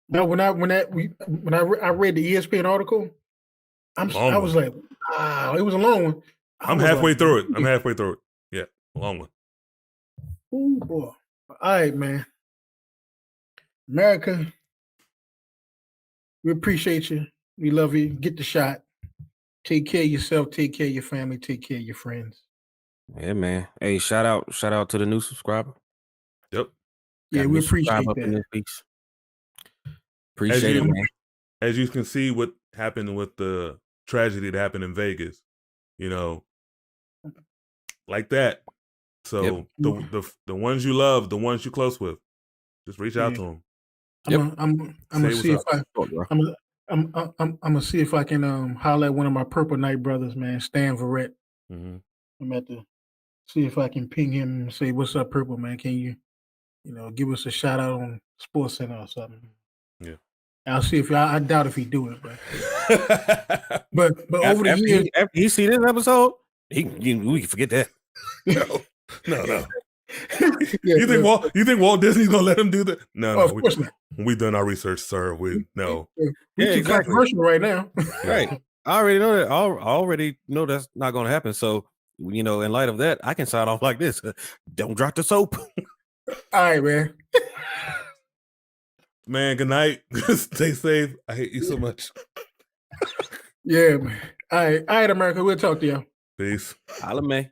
E: No, when I read the ESPN article, I was like, wow, it was a long one.
D: I'm halfway through it. Yeah, long one.
E: Oh boy. All right, man. America, we appreciate you. We love you. Get the shot. Take care of yourself. Take care of your family. Take care of your friends.
C: Yeah, man. Hey, shout out to the new subscriber.
D: Yep.
E: Yeah, we appreciate that.
C: Appreciate it, man.
D: As you can see what happened with the tragedy that happened in Vegas, like that. So the ones you love, the ones you're close with, just reach out to them.
E: I'm gonna see if I'm gonna see if I can holler at one of my Purple Knight brothers, man, Stan Verrett. I'm at to see if I can ping him and say, "What's up, Purple man? Can you give us a shout out on Sports Center or something?"
D: Yeah.
E: I'll see if I doubt if he do it, but over the years,
C: after he see this episode, we can forget that.
D: No. You think Walt Disney's gonna let him do that? No,
E: of course not.
D: We've done our research, sir. We
E: exactly. Commercial right now.
C: Right. I already know that. I already know that's not going to happen. So, in light of that, I can sign off like this. Don't drop the soap.
E: All right, man.
D: Man, good night. Stay safe. I hate you so much.
E: Yeah, man. All right, America. We'll talk to you.
D: Peace.
C: Holla, man.